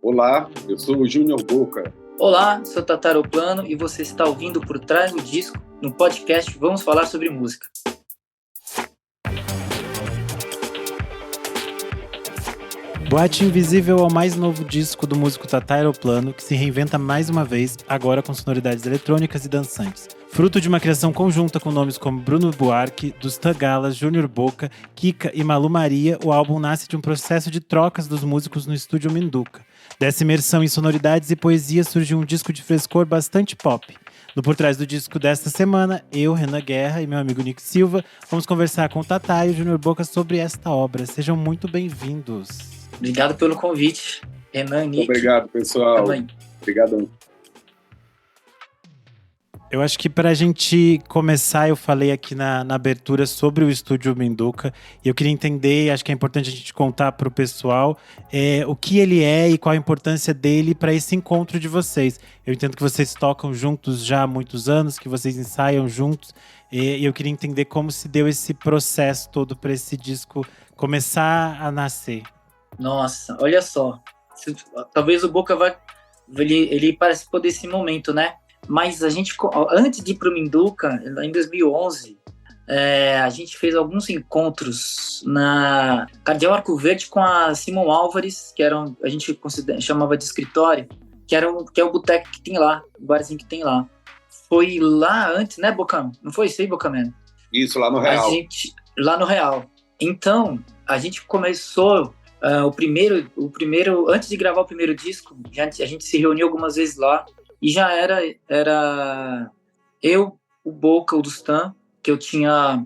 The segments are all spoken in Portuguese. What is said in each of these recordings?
Olá, eu sou o Júnior Boca. Olá, sou Tataru Plano e você está ouvindo Por Trás do Disco. No podcast vamos falar sobre música. Boate Invisível é o mais novo disco do músico Tataru Plano, que se reinventa mais uma vez, agora com sonoridades eletrônicas e dançantes. Fruto de uma criação conjunta com nomes como Bruno Buarque, dos Tagalas, Júnior Boca, Kika e Malu Maria, o álbum nasce de um processo de trocas dos músicos no estúdio Minduca. Dessa imersão em sonoridades e poesia surgiu um disco de frescor bastante pop. No Por Trás do Disco desta semana, eu, Renan Guerra e meu amigo Nick Silva, vamos conversar com o Tatá e o Júnior Boca sobre esta obra. Sejam muito bem-vindos. Obrigado pelo convite, Renan, Nick. Obrigado, pessoal. Obrigadão. Eu acho que para a gente começar, eu falei aqui na abertura sobre o Estúdio Minduca, e eu queria entender, acho que é importante a gente contar para o pessoal o que ele é e qual a importância dele para esse encontro de vocês. Eu entendo que vocês tocam juntos já há muitos anos, que vocês ensaiam juntos, e eu queria entender como se deu esse processo todo para esse disco começar a nascer. Nossa, olha só, talvez o Boca ele participou desse momento, né? Mas a gente, antes de ir para o Minduca, em 2011, a gente fez alguns encontros na Cardeal Arco Verde com a Simon Álvares, que a gente chamava de escritório, que é o boteco que tem lá, o barzinho que tem lá. Foi lá antes, né, Bocão? Não foi isso aí, Bocameno? Isso, lá no Real. Lá no Real. Então, a gente começou... o primeiro, antes de gravar o primeiro disco, a gente se reuniu algumas vezes lá, e já era eu, o Boca, o Dustan, que eu tinha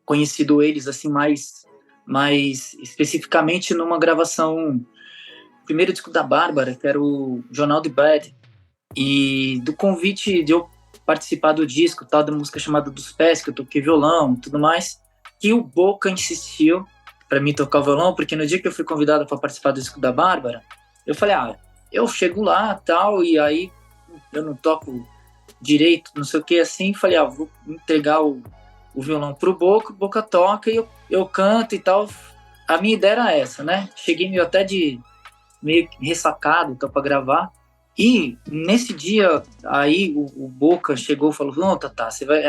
conhecido eles assim mais especificamente numa gravação, o primeiro disco da Bárbara, que era o Jornal de Bad, e do convite de eu participar do disco, tal, da música chamada Dos Pés, que eu toquei violão e tudo mais, que o Boca insistiu para mim tocar o violão, porque no dia que eu fui convidado para participar do disco da Bárbara, eu falei, eu chego lá, tal, e aí eu não toco direito, não sei o que, assim, falei, vou entregar o violão pro Boca, o Boca toca e eu canto e tal. A minha ideia era essa, né? Cheguei meio ressacado, então, para gravar. E nesse dia, aí o Boca chegou e falou, não, Tatá, você vai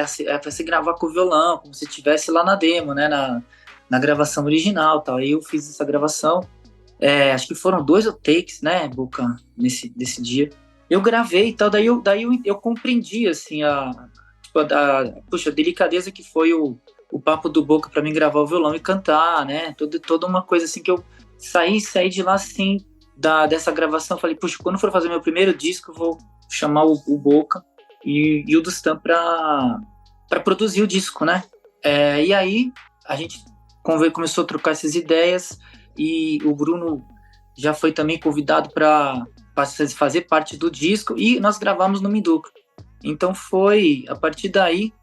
gravar com o violão, como se estivesse lá na demo, né, na gravação original, tal. Aí eu fiz essa gravação, acho que foram 2 takes, né, Boca, nesse dia. Eu gravei e tal, daí eu compreendi, assim, a delicadeza que foi o papo do Boca para mim gravar o violão e cantar, né, toda uma coisa assim que eu saí de lá, assim, dessa gravação, falei, quando for fazer meu primeiro disco, eu vou chamar o Boca e o Dustan para produzir o disco, né, e aí a gente começou a trocar essas ideias e o Bruno já foi também convidado para fazer parte do disco e nós gravamos no Minduca. Então foi a partir daí,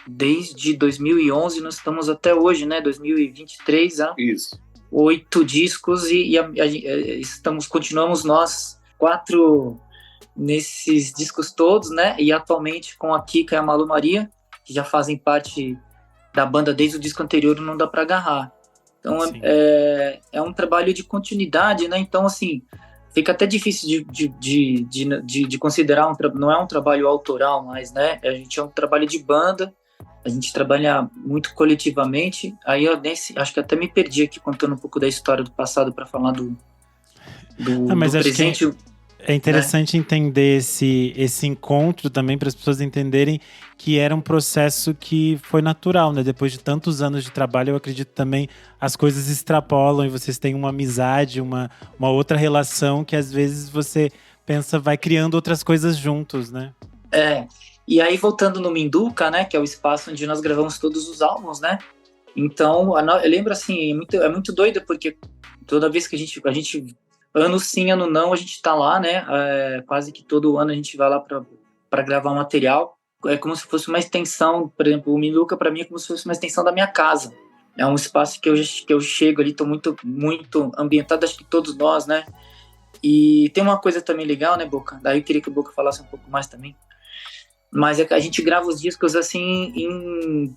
desde 2011, nós estamos até hoje, né, 2023, Isso. 8 discos e continuamos nós 4 nesses discos todos, né, e atualmente com a Kika e a Malu Maria, que já fazem parte da banda desde o disco anterior, Não Dá Pra Agarrar. Então é um trabalho de continuidade, né? Então, assim, fica até difícil de considerar, não é um trabalho autoral mais, né? A gente é um trabalho de banda, a gente trabalha muito coletivamente. Aí eu acho que até me perdi aqui contando um pouco da história do passado para falar do presente. É interessante entender esse encontro também para as pessoas entenderem que era um processo que foi natural, né? Depois de tantos anos de trabalho, eu acredito também as coisas extrapolam e vocês têm uma amizade, uma outra relação que às vezes você pensa, vai criando outras coisas juntos, né? E aí voltando no Minduca, né? Que é o espaço onde nós gravamos todos os álbuns, né? Então, eu lembro assim, é muito doido porque toda vez que a gente ano sim, ano não, a gente tá lá, né? Quase que todo ano a gente vai lá para gravar material. É como se fosse uma extensão, por exemplo, o Minduca para mim é como se fosse uma extensão da minha casa. É um espaço que eu chego ali, tô muito, muito ambientado, acho que todos nós, né? E tem uma coisa também legal, né, Boca? Daí eu queria que o Boca falasse um pouco mais também. Mas a gente grava os discos assim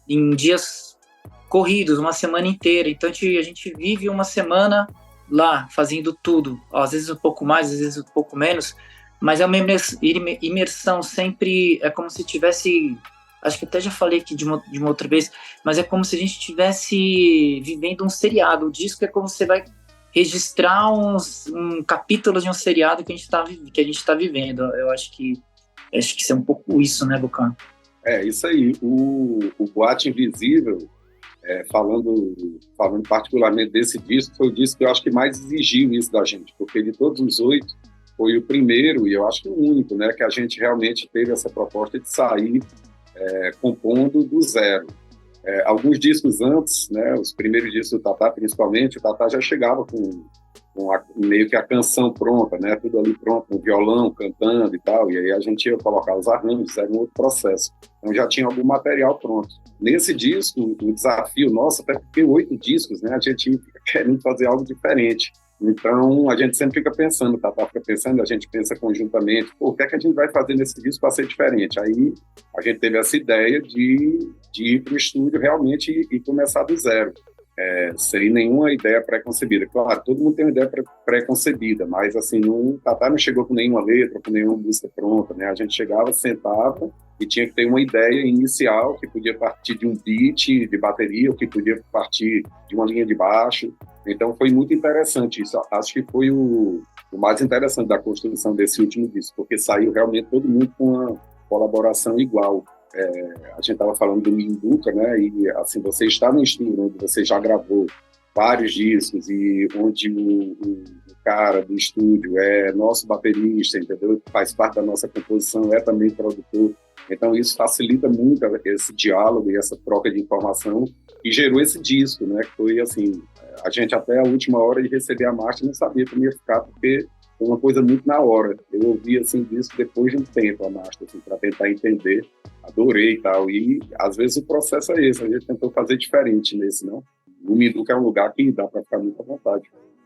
em dias corridos, uma semana inteira. Então a gente vive uma semana lá fazendo tudo, às vezes um pouco mais, às vezes um pouco menos, mas é uma imersão sempre, é como se tivesse, acho que até já falei aqui de uma outra vez, mas é como se a gente estivesse vivendo um seriado. O disco é como se você vai registrar um capítulo de um seriado que a gente tá vivendo. Eu acho que isso é um pouco isso, né, Bocan? É, isso aí. O Boate Invisível, falando particularmente desse disco, foi o disco que eu acho que mais exigiu isso da gente, porque de todos os 8, foi o primeiro, e eu acho que o único, né, que a gente realmente teve essa proposta de sair compondo do zero. Alguns discos antes, né, os primeiros discos do Tatá, principalmente, o Tatá já chegava com meio que a canção pronta, né, tudo ali pronto, com violão, cantando e tal, e aí a gente ia colocar os arranjos, era um outro processo. Então já tinha algum material pronto. Nesse disco, o desafio nosso, até porque 8 discos, né, a gente fica querendo fazer algo diferente. Então, a gente sempre fica pensando, o Tatá fica pensando, a gente pensa conjuntamente, o que é que a gente vai fazer nesse disco para ser diferente? Aí, a gente teve essa ideia de ir para o estúdio realmente e começar do zero, sem nenhuma ideia pré-concebida. Claro, todo mundo tem uma ideia pré-concebida, mas, assim, o Tatá não chegou com nenhuma letra, com nenhuma música pronta, né? A gente chegava, sentava e tinha que ter uma ideia inicial, que podia partir de um beat de bateria, ou que podia partir de uma linha de baixo. Então foi muito interessante isso. Acho que foi o mais interessante da construção desse último disco, porque saiu realmente todo mundo com uma colaboração igual. A gente estava falando do Minduca, né? E assim, você está no estúdio onde você já gravou vários discos e onde o cara do estúdio é nosso baterista, entendeu? Faz parte da nossa composição, é também produtor. Então isso facilita muito esse diálogo e essa troca de informação e gerou esse disco, né? Que foi assim, a gente até a última hora de receber a marcha não sabia como ia ficar, porque foi uma coisa muito na hora. Eu ouvi assim disco depois de um tempo a marcha, assim, para tentar entender, adorei e tal. E às vezes o processo é esse, a gente tentou fazer diferente nesse, não? O Minduca é um lugar que dá para ficar muito à vontade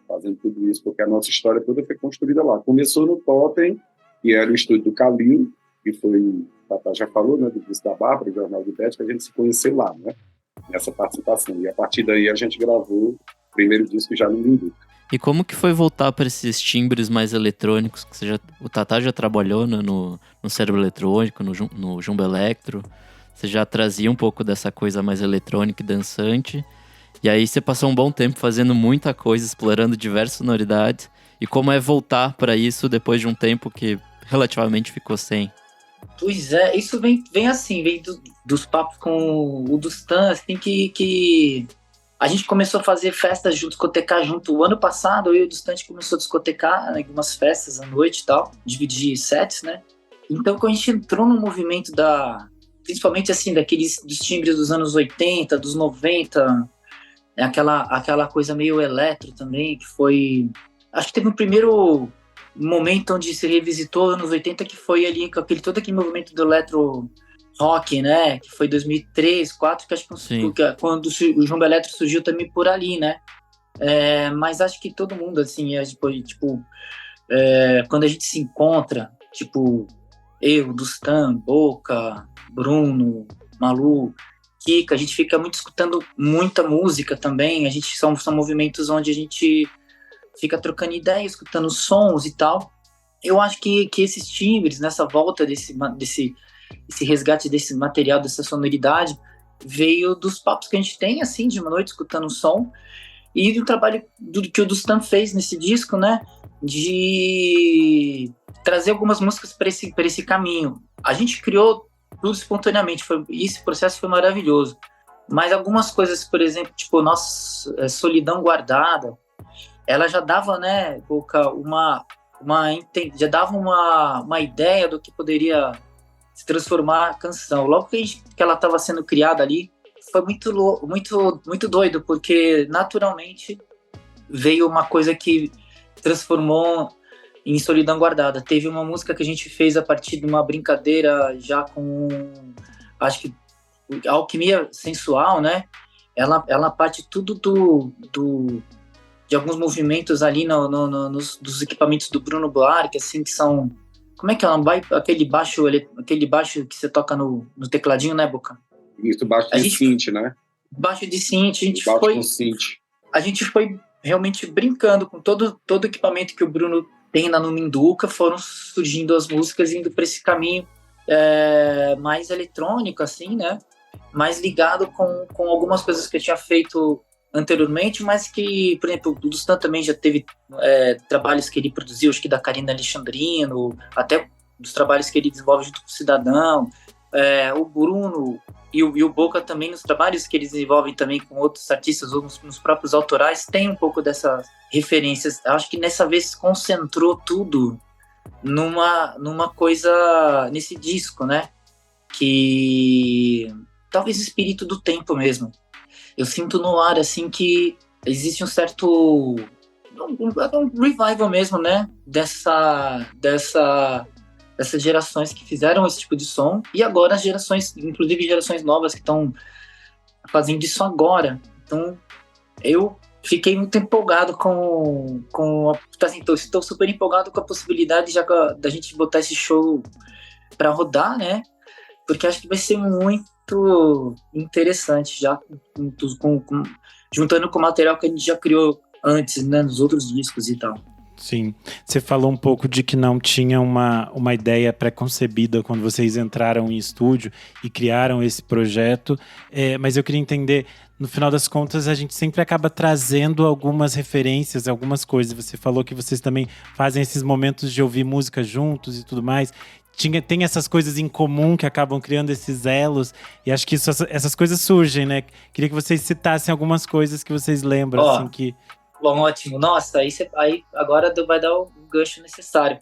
fazendo tudo isso, porque a nossa história toda foi construída lá. Começou no Totem, que era o estúdio do Calil, que foi, o Tatá já falou, né, do disco da Bárbara, do Jornal de Bete, que a gente se conheceu lá, né, nessa participação. E a partir daí a gente gravou o primeiro disco já no Minduca. E como que foi voltar para esses timbres mais eletrônicos? Que o Tatá já trabalhou no Cérebro Eletrônico, no Jumbo Electro. Você já trazia um pouco dessa coisa mais eletrônica e dançante. E aí você passou um bom tempo fazendo muita coisa, explorando diversas sonoridades. E como é voltar para isso depois de um tempo que relativamente ficou sem? Pois é, isso vem assim, vem dos papos com o Dustan, assim, que a gente começou a fazer festas juntos, discotecar junto. O ano passado, eu e o Dustan, a gente começou a discotecar em algumas festas à noite e tal, dividir sets, né? Então, quando a gente entrou no movimento principalmente assim, dos timbres dos anos 80, dos 90, aquela coisa meio eletro também, que foi... Acho que teve um primeiro momento onde se revisitou os anos 80, que foi ali com todo aquele movimento do eletro rock, né? Que foi 2003, 2004, que acho que quando o Jumbo Electro surgiu também por ali, né? Mas acho que todo mundo, assim, quando a gente se encontra, tipo, eu, Dustan, Boca, Bruno, Malu, Kika, a gente fica muito escutando muita música também. A gente são movimentos onde a gente fica trocando ideia, escutando sons e tal. Eu acho que esses timbres, nessa volta desse resgate desse material, dessa sonoridade, veio dos papos que a gente tem, assim, de uma noite escutando som, e do trabalho que o Dustan fez nesse disco, né, de trazer algumas músicas para esse caminho. A gente criou tudo espontaneamente, esse processo foi maravilhoso, mas algumas coisas, por exemplo, tipo, nossa Solidão Guardada, ela já dava, né, já dava uma ideia do que poderia se transformar a canção. Logo que ela estava sendo criada ali, foi muito doido, porque naturalmente veio uma coisa que transformou em Solidão Guardada. Teve uma música que a gente fez a partir de uma brincadeira já com, acho que, alquimia sensual, né? Ela parte tudo de alguns movimentos ali dos equipamentos do Bruno Buarque, assim, que são... Como é que é? Aquele baixo que você toca no tecladinho, né, Boca? Isso, baixo de synth, né? Baixo de synth. Com synth. A gente foi realmente brincando com todo o equipamento que o Bruno tem na Numinduca, foram surgindo as músicas indo para esse caminho mais eletrônico, assim, né? Mais ligado com algumas coisas que eu tinha feito anteriormente, mas que, por exemplo, o Dustan também já teve trabalhos que ele produziu, acho que da Karina Alexandrino, até dos trabalhos que ele desenvolve junto com o Cidadão, o Bruno e o Boca também, nos trabalhos que eles desenvolvem também com outros artistas ou nos próprios autorais, tem um pouco dessas referências. Acho que nessa vez concentrou tudo numa coisa, nesse disco, né? Que talvez o espírito do tempo mesmo. Eu sinto no ar, assim, que existe um certo um revival mesmo, né? Dessas gerações que fizeram esse tipo de som, e agora as gerações, inclusive gerações novas que estão fazendo isso agora. Então, eu fiquei muito empolgado assim, estou super empolgado com a possibilidade da gente botar esse show para rodar, né? Porque acho que vai ser muito interessante, já juntando com o material que a gente já criou antes, né, nos outros discos e tal. Sim, você falou um pouco de que não tinha uma ideia pré-concebida quando vocês entraram em estúdio e criaram esse projeto, mas eu queria entender, no final das contas, a gente sempre acaba trazendo algumas referências, algumas coisas. Você falou que vocês também fazem esses momentos de ouvir música juntos e tudo mais. Tem essas coisas em comum que acabam criando esses elos, e acho que essas coisas surgem, né? Queria que vocês citassem algumas coisas que vocês lembram, assim, que... Bom, ótimo. Nossa, aí agora vai dar o gancho necessário.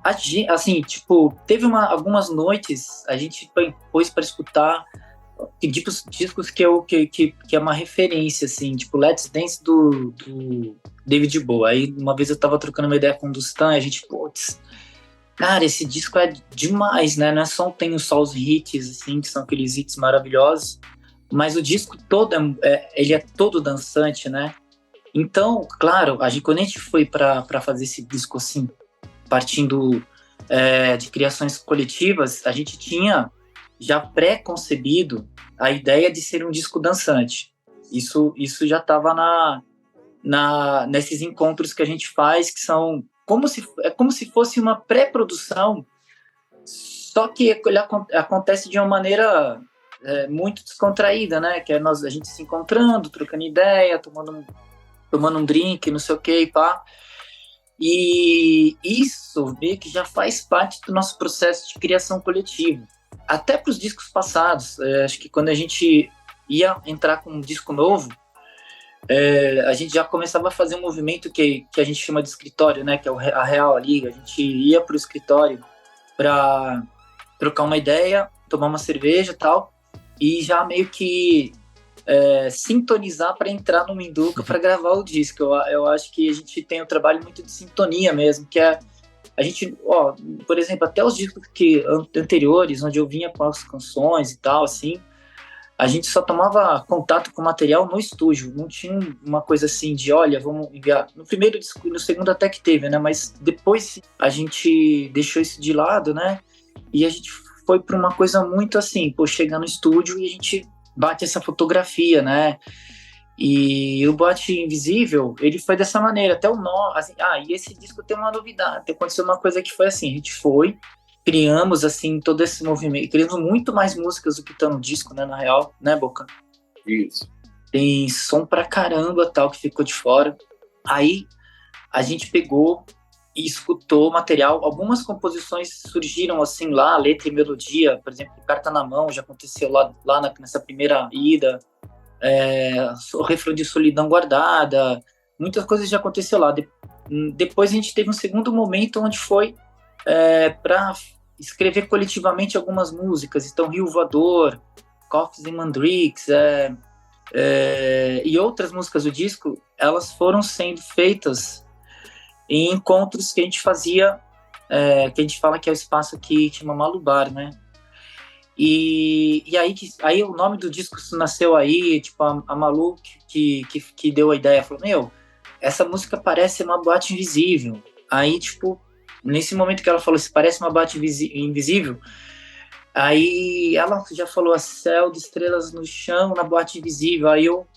Assim, tipo, teve algumas noites, a gente pôs para escutar discos que é uma referência, assim, tipo Let's Dance do David Bowie. Aí uma vez eu tava trocando uma ideia com o Dustan, a gente, putz, cara, esse disco é demais, né? Não é tem só os hits, assim, que são aqueles hits maravilhosos, mas o disco todo, ele é todo dançante, né? Então, claro, quando a gente foi para fazer esse disco assim, partindo de criações coletivas, a gente tinha já pré-concebido a ideia de ser um disco dançante. Isso já estava nesses encontros que a gente faz, que são como se fosse uma pré-produção, só que ele acontece de uma maneira muito descontraída, né? Que é a gente se encontrando, trocando ideia, tomando um drink, não sei o que, pá. E isso meio que já faz parte do nosso processo de criação coletiva. Até para os discos passados. Acho que quando a gente ia entrar com um disco novo, a gente já começava a fazer um movimento que a gente chama de escritório, né? Que é a real ali. A gente ia para o escritório para trocar uma ideia, tomar uma cerveja e tal, e já meio que sintonizar para entrar no Minduca para gravar o disco. Eu acho que a gente tem um trabalho muito de sintonia mesmo, que é a gente, por exemplo, até os discos anteriores, onde eu vinha com as canções e tal, assim, a gente só tomava contato com o material no estúdio, não tinha uma coisa assim de, olha, vamos enviar. No primeiro disco e no segundo até que teve, né, mas depois a gente deixou isso de lado, né, e a gente foi para uma coisa muito assim, chegar no estúdio e a gente bate essa fotografia, né? E o Boate Invisível, ele foi dessa maneira, até o nó, assim, e esse disco tem uma novidade, aconteceu uma coisa que foi assim, a gente criamos, assim, todo esse movimento, criamos muito mais músicas do que estão no disco, né, na real, né, Boca? Isso. Tem som pra caramba, tal, que ficou de fora. Aí, a gente pegou e escutou o material, algumas composições surgiram assim lá, letra e melodia, por exemplo, Carta na Mão, já aconteceu lá nessa primeira ida, o refrão de Solidão Guardada, muitas coisas já aconteceu lá. Depois a gente teve um segundo momento onde foi para escrever coletivamente algumas músicas, então Rio Voador, Coffs and Mandrakes, e outras músicas do disco, elas foram sendo feitas em encontros que a gente fazia, que a gente fala que é o espaço que chama Malubar, né? E aí o nome do disco nasceu aí, tipo, a Malu que deu a ideia, falou, meu, essa música parece uma boate invisível. Aí, tipo, nesse momento que ela falou, se parece uma boate invisível, aí ela já falou, céu de estrelas no chão, na boate invisível. Aí eu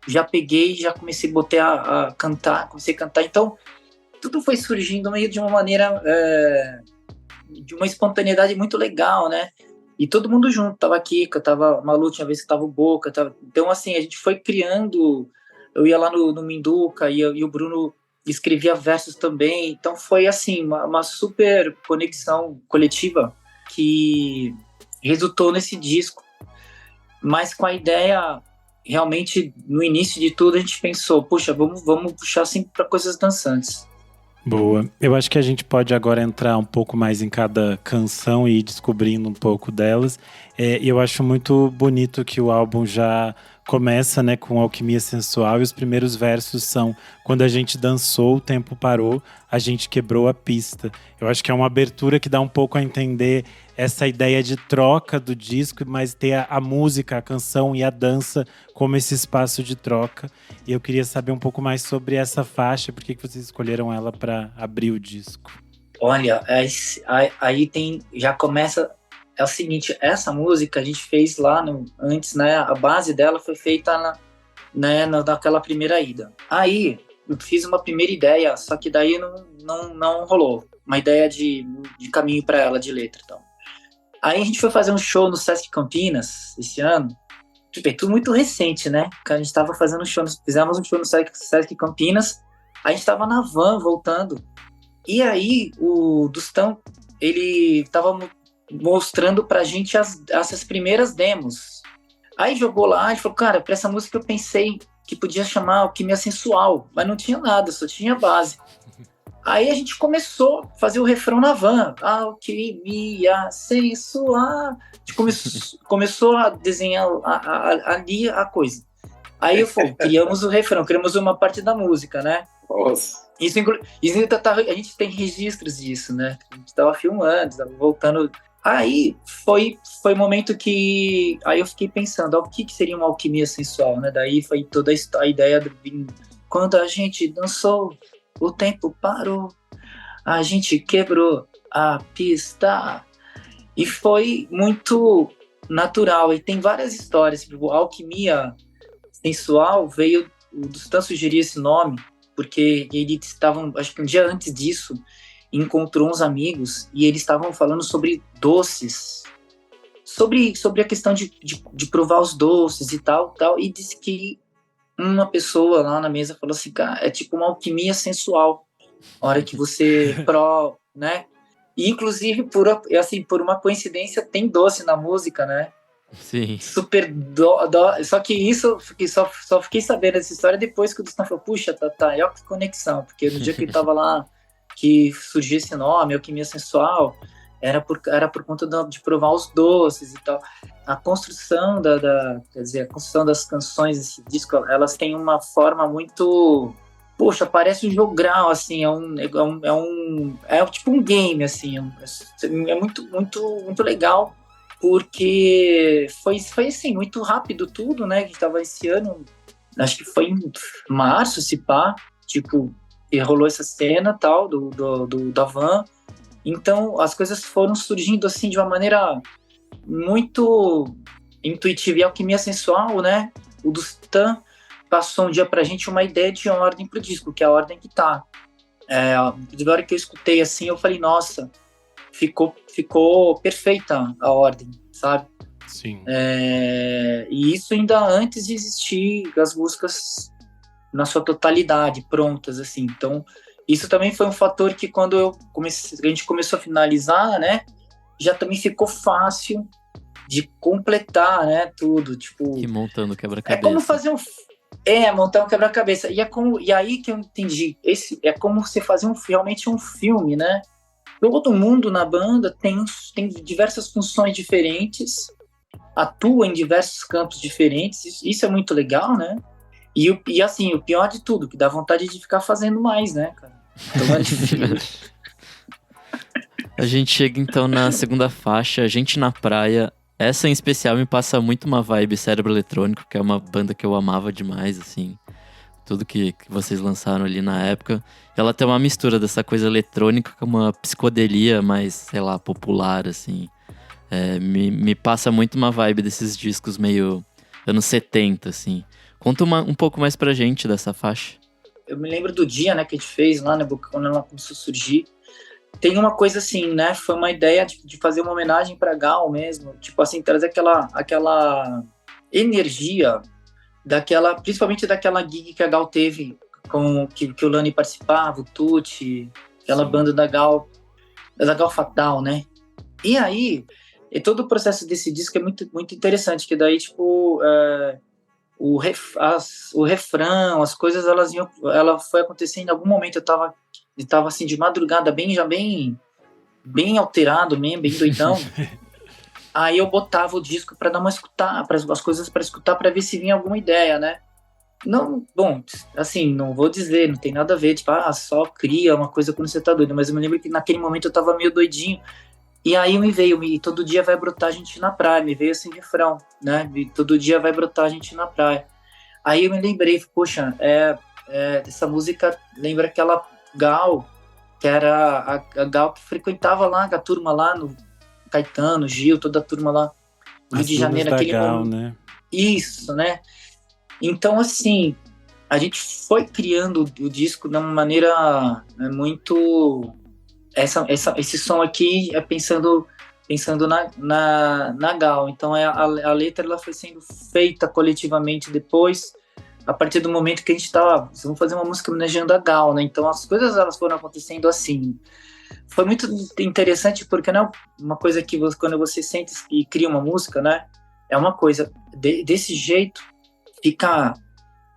já peguei, já comecei a botar a cantar, comecei a cantar. Então, tudo foi surgindo meio de uma maneira, de uma espontaneidade muito legal, né? E todo mundo junto, tava aqui, tava Malu, tinha vez que tava o Boca, tava... Então, assim, a gente foi criando, eu ia lá no Minduca e o Bruno escrevia versos também, então foi, assim, uma super conexão coletiva que resultou nesse disco, mas com a ideia, realmente, no início de tudo, a gente pensou, puxa, vamos puxar, assim, para coisas dançantes. Boa. Eu acho que a gente pode agora entrar um pouco mais em cada canção e ir descobrindo um pouco delas. Eu acho muito bonito que o álbum já começa, né, com Alquimia Sensual, e os primeiros versos são: quando a gente dançou, o tempo parou, a gente quebrou a pista. Eu acho que é uma abertura que dá um pouco a entender essa ideia de troca do disco, mas ter a música, a canção e a dança como esse espaço de troca. E eu queria saber um pouco mais sobre essa faixa, por que vocês escolheram ela para abrir o disco? Olha, aí tem, já começa, é o seguinte, essa música a gente fez lá antes, né, a base dela foi feita naquela primeira ida. Aí eu fiz uma primeira ideia, só que daí não rolou, uma ideia de caminho para ela, de letra e tal. Aí a gente foi fazer um show no Sesc Campinas esse ano. Tudo muito recente, né? A gente tava fazendo um show, fizemos um show no Sesc Campinas. A gente tava na van voltando. E aí o Dustão, ele tava mostrando pra gente essas primeiras demos. Aí jogou lá e falou, cara, pra essa música eu pensei que podia chamar Alquimia Sensual, mas não tinha nada, só tinha base. Aí a gente começou a fazer o refrão na van. Alquimia sensual. A gente começou a desenhar ali a coisa. Aí criamos o refrão, criamos uma parte da música, né? Nossa. Isso a gente tem registros disso, né? A gente estava filmando, estava voltando. Aí foi o momento que... Aí eu fiquei pensando, o que seria uma alquimia sensual, né? Daí foi toda a ideia do... Quando a gente dançou, o tempo parou, a gente quebrou a pista. E foi muito natural. E tem várias histórias. Tipo, a alquimia sensual veio... O Dustan sugeriu esse nome porque eles estavam, acho que um dia antes disso, encontrou uns amigos e eles estavam falando sobre doces, sobre a questão de provar os doces e tal, e disse que uma pessoa lá na mesa falou assim, cara, é tipo uma alquimia sensual, a hora que você né? E, inclusive, por uma coincidência, tem doce na música, né? Sim. Super só que isso, só fiquei sabendo dessa história depois que o Dustan falou, puxa, tá, olha que conexão, porque no dia que ele tava lá, que surgiu esse nome, Alquimia Sensual, era por conta de provar os doces e tal. A construção quer dizer, a construção das canções desse disco, elas têm uma forma muito... Poxa, parece um jogral, assim, é tipo um game, assim, é muito, muito, muito legal, porque foi assim, muito rápido tudo, né, que estava esse ano, acho que foi em março, se pá, tipo, e rolou essa cena, tal, da van, então as coisas foram surgindo, assim, de uma maneira muito intuitiva. E a Alquimia Sensual, né, o Dustan passou um dia pra gente uma ideia de ordem pro disco, que é a ordem que tá. Agora que eu escutei assim, eu falei, nossa, ficou perfeita a ordem, sabe? Sim. E isso ainda antes de existir as músicas na sua totalidade, prontas, assim. Então, isso também foi um fator que quando a gente começou a finalizar, né, já também ficou fácil de completar, né, tudo, tipo... Que montando quebra-cabeça. É como fazer montar um quebra-cabeça. E aí que eu entendi, é como você fazer realmente um filme, né? Todo mundo na banda tem diversas funções diferentes, atua em diversos campos diferentes, isso é muito legal, né? E assim, o pior de tudo, que dá vontade de ficar fazendo mais, né, cara? Então, a gente chega então na segunda faixa, Gente na Praia. Essa em especial me passa muito uma vibe Cérebro Eletrônico, que é uma banda que eu amava demais, assim. Tudo que vocês lançaram ali na época. Ela tem uma mistura dessa coisa eletrônica com uma psicodelia mais, sei lá, popular, assim. Me passa muito uma vibe desses discos meio anos 70, assim. Conta um pouco mais pra gente dessa faixa. Eu me lembro do dia, né, que a gente fez lá, né, quando ela começou a surgir. Tem uma coisa assim, né, foi uma ideia de fazer uma homenagem pra Gal mesmo, tipo assim, trazer aquela energia principalmente daquela gig que a Gal teve, que o Lani participava, o Tucci, aquela banda da Gal Fatal, né? E aí, todo o processo desse disco é muito, muito interessante, que daí, tipo, o refrão, as coisas, ela foi acontecendo em algum momento, eu tava assim, de madrugada, bem alterado mesmo, bem doidão. Aí eu botava o disco para dar uma escutar, as coisas para escutar, para ver se vinha alguma ideia, né? Não, bom, assim, não vou dizer, não tem nada a ver, tipo, só cria uma coisa quando você tá doido, mas eu me lembro que naquele momento eu tava meio doidinho, e aí me veio, todo dia vai brotar a gente na praia, me veio esse refrão, né? Todo dia vai brotar a gente na praia. Aí eu me lembrei, poxa, essa música lembra aquela Gal, que era a Gal que frequentava lá, a turma lá no Caetano, Gil, toda a turma lá no Rio de Janeiro. Naquele Gal, né? Isso, né? Então, assim, a gente foi criando o disco de uma maneira muito... Esse som aqui é pensando na Gal. Então, a letra ela foi sendo feita coletivamente depois, a partir do momento que a gente estava... Vamos fazer uma música homenageando a Gal, né? Então, as coisas elas foram acontecendo assim. Foi muito interessante porque não é uma coisa que quando você sente e cria uma música, né? É uma coisa desse jeito, fica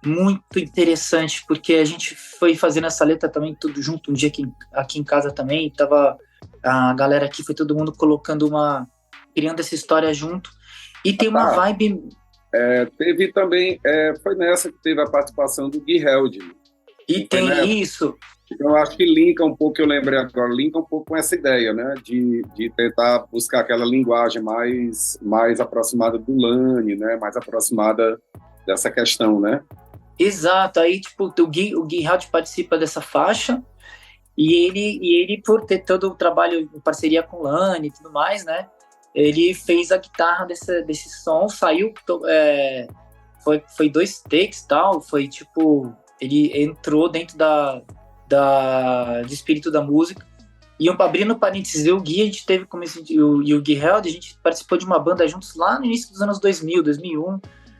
muito interessante, porque a gente foi fazendo essa letra também tudo junto, um dia aqui em casa também, tava a galera aqui, foi todo mundo criando essa história junto, e tem uma vibe... Teve também, foi nessa que teve a participação do Gui Held. E tem isso... Então, eu acho que linka um pouco, eu lembrei agora, linka um pouco com essa ideia, né, de tentar buscar aquela linguagem mais aproximada do Lani, né, mais aproximada dessa questão, né? Exato, aí, tipo, o Gui Held participa dessa faixa, e ele, por ter todo o trabalho em parceria com o Lani e tudo mais, né, ele fez a guitarra desse som, saiu, foi 2 takes e tal, foi tipo, ele entrou dentro do espírito da música. E abrindo parênteses, o Gui, a gente teve e o Gui Held, a gente participou de uma banda juntos lá no início dos anos 2000, 2001.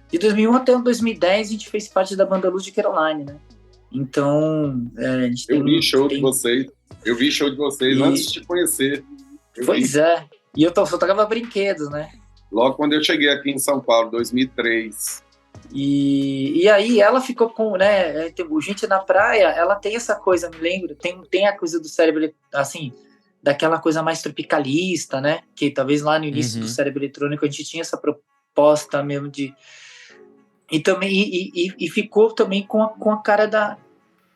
De 2001 até 2010 a gente fez parte da banda Luz de Caroline, né? Então, a gente Eu vi show de vocês antes de te conhecer. E eu só tocava brinquedos, né? Logo quando eu cheguei aqui em São Paulo, 2003. E aí ela ficou com, né, o Gente na Praia, ela tem essa coisa, me lembro, tem a coisa do cérebro, assim, daquela coisa mais tropicalista, né, que talvez lá no início do Cérebro Eletrônico a gente tinha essa proposta mesmo de... E também, e ficou também com a cara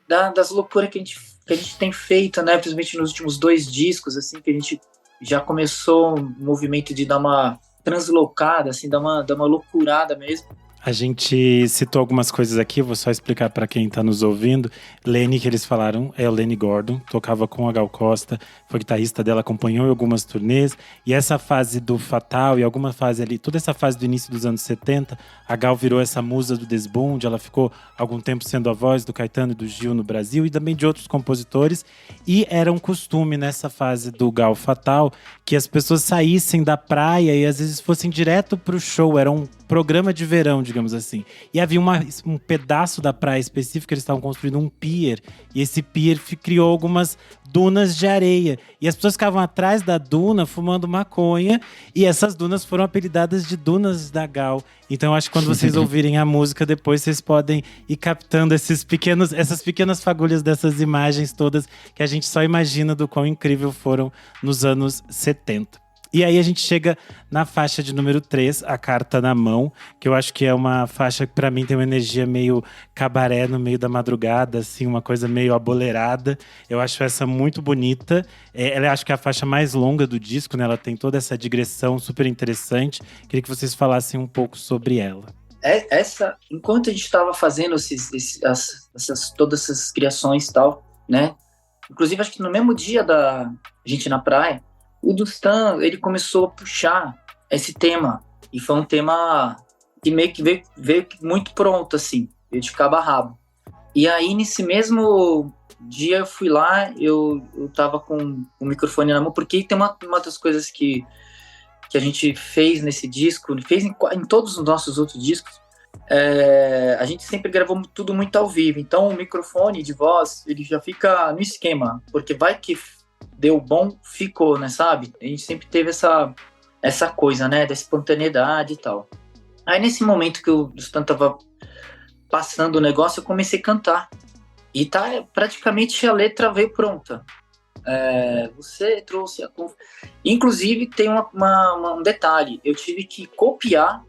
das loucuras que a gente tem feito, né, principalmente nos últimos 2 discos, assim, que a gente já começou um movimento de dar uma translocada, assim, dar uma loucurada mesmo. A gente citou algumas coisas aqui, vou só explicar para quem está nos ouvindo. Lani, que eles falaram, é o Lani Gordon, tocava com a Gal Costa, foi guitarrista dela, acompanhou em algumas turnês. E essa fase do Fatal e alguma fase ali, toda essa fase do início dos anos 70, a Gal virou essa musa do desbunde, ela ficou algum tempo sendo a voz do Caetano e do Gil no Brasil e também de outros compositores. E era um costume nessa fase do Gal Fatal que as pessoas saíssem da praia e às vezes fossem direto pro show, era um programa de verão, digamos assim. E havia um pedaço da praia específica, eles estavam construindo um pier, e esse pier criou algumas dunas de areia. E as pessoas ficavam atrás da duna fumando maconha, e essas dunas foram apelidadas de Dunas da Gal. Então eu acho que quando vocês ouvirem a música, depois vocês podem ir captando essas pequenas fagulhas dessas imagens todas, que a gente só imagina do quão incrível foram nos anos 70. E aí a gente chega na faixa de número 3, A Carta na Mão, que eu acho que é uma faixa que pra mim tem uma energia meio cabaré no meio da madrugada, assim, uma coisa meio abolerada. Eu acho essa muito bonita. Ela acho que é a faixa mais longa do disco, né? Ela tem toda essa digressão super interessante. Queria que vocês falassem um pouco sobre ela. Enquanto a gente estava fazendo todas essas criações e tal, né? Inclusive, acho que no mesmo dia da Gente na Praia, o Dustan, ele começou a puxar esse tema, e foi um tema que meio que veio muito pronto, assim, veio de cabo a rabo. E aí, nesse mesmo dia, eu fui lá, eu tava com o microfone na mão, porque tem uma das coisas que a gente fez nesse disco, fez em todos os nossos outros discos, a gente sempre gravou tudo muito ao vivo, então o microfone de voz, ele já fica no esquema, porque vai que deu bom, ficou, né, sabe? A gente sempre teve essa coisa, né, da espontaneidade e tal. Aí nesse momento que o Stan tava passando o negócio, eu comecei a cantar. E praticamente a letra veio pronta. Você trouxe a Inclusive, tem um detalhe. Eu tive que copiar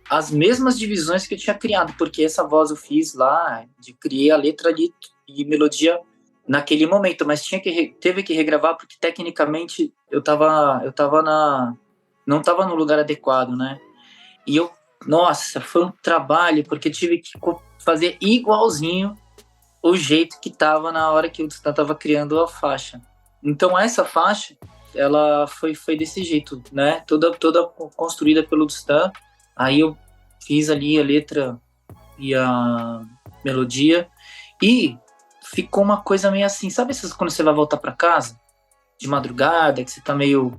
as mesmas divisões que eu tinha criado, porque essa voz eu fiz lá, criei a letra ali e melodia naquele momento, mas teve que regravar, porque tecnicamente eu não tava no lugar adequado, né? E nossa, foi um trabalho, porque tive que fazer igualzinho o jeito que tava na hora que o Stan tava criando a faixa. Então essa faixa, ela foi desse jeito, né? Toda construída pelo Stan. Aí eu fiz ali a letra e a melodia e ficou uma coisa meio assim, sabe quando você vai voltar para casa de madrugada, que você tá meio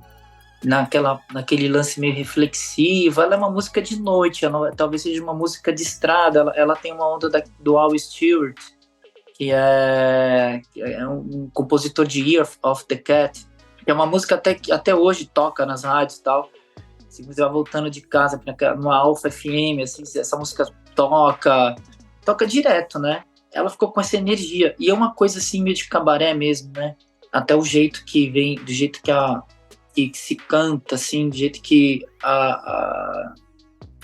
naquele lance meio reflexivo? Ela é uma música de noite, talvez seja uma música de estrada, ela tem uma onda do Al Stewart, que é um compositor de Year of the Cat, que é uma música que até hoje toca nas rádios e tal. Se você vai voltando de casa numa Alpha FM, assim, essa música toca direto, né? Ela ficou com essa energia, e é uma coisa assim meio de cabaré mesmo, né? Até o jeito que vem, do jeito que se canta, assim, do jeito que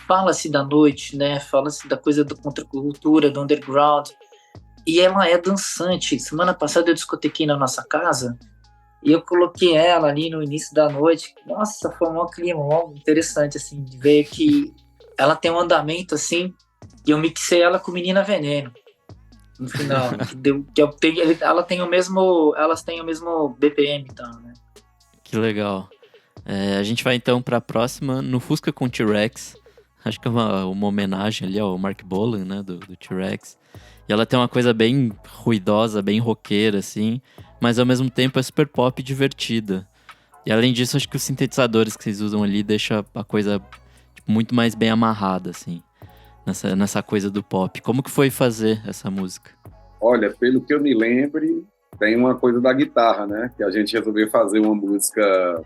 fala-se da noite, né? Fala-se da coisa da contracultura, do underground. E ela é dançante. Semana passada eu discotequei na nossa casa e eu coloquei ela ali no início da noite. Nossa, foi um clima interessante, assim, de ver que ela tem um andamento, assim, e eu mixei ela com Menina Veneno no final. Elas têm o mesmo BPM, então, né? Que legal. A gente vai então para a próxima, no Fusca com T-Rex. Acho que é uma homenagem ali ao Mark Bolan, né, do T-Rex. E ela tem uma coisa bem ruidosa, bem roqueira, assim, mas ao mesmo tempo é super pop e divertida. E além disso, acho que os sintetizadores que vocês usam ali deixam a coisa muito mais bem amarrada, assim, nessa coisa do pop. Como que foi fazer essa música? Olha, pelo que eu me lembre, tem uma coisa da guitarra, né? Que a gente resolveu fazer uma música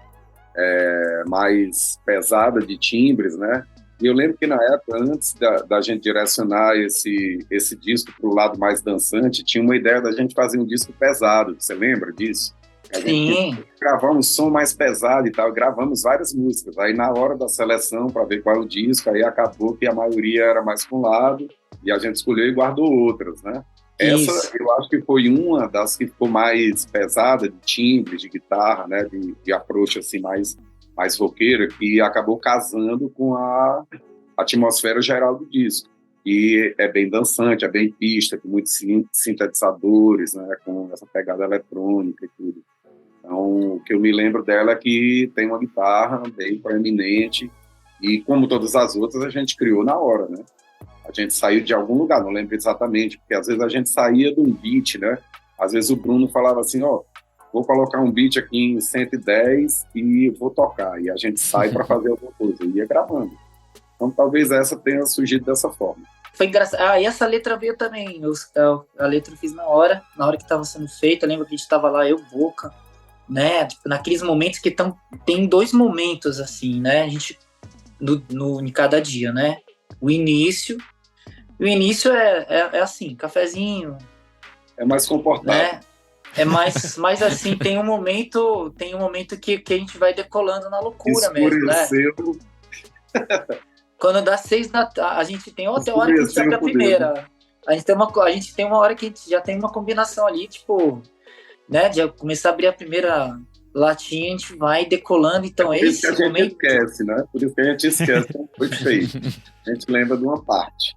mais pesada, de timbres, né? E eu lembro que na época, antes da gente direcionar esse disco para o lado mais dançante, tinha uma ideia da gente fazer um disco pesado. Você lembra disso? Sim. Gravar um som mais pesado e tal. Gravamos várias músicas. Aí na hora da seleção, para ver qual é o disco, aí acabou que a maioria era mais para um lado e a gente escolheu e guardou outras, né? Isso. Essa eu acho que foi uma das que ficou mais pesada, de timbre, de guitarra, né? De approach assim, mais roqueira, que acabou casando com a atmosfera geral do disco. E é bem dançante, é bem pista, com muitos sintetizadores, né, com essa pegada eletrônica e tudo. Então, o que eu me lembro dela é que tem uma guitarra bem proeminente, e como todas as outras, a gente criou na hora, né? A gente saiu de algum lugar, não lembro exatamente, porque às vezes a gente saía de um beat, né? Às vezes o Bruno falava assim, vou colocar um beat aqui em 110 e vou tocar. E a gente sai para fazer alguma coisa. E ia gravando. Então, talvez essa tenha surgido dessa forma. Foi engraçado. E essa letra veio também. A letra eu fiz na hora que estava sendo feita. Lembra que a gente estava lá, eu, Boca, né? Tipo, naqueles momentos que tem dois momentos, assim, né? A gente, em cada dia, né? O início é assim, cafezinho. É mais comportado. Né? É mais assim, tem um momento que a gente vai decolando na loucura mesmo, né? Quando dá 6 da tarde, a gente tem outra hora que a gente abre a primeira. A gente tem uma hora que a gente já tem uma combinação ali, tipo, né? De começar a abrir a primeira latinha, a gente vai decolando, então é esse momento... Por isso que a gente esquece, né? Por isso que a gente esquece como foi feito. A gente lembra de uma parte.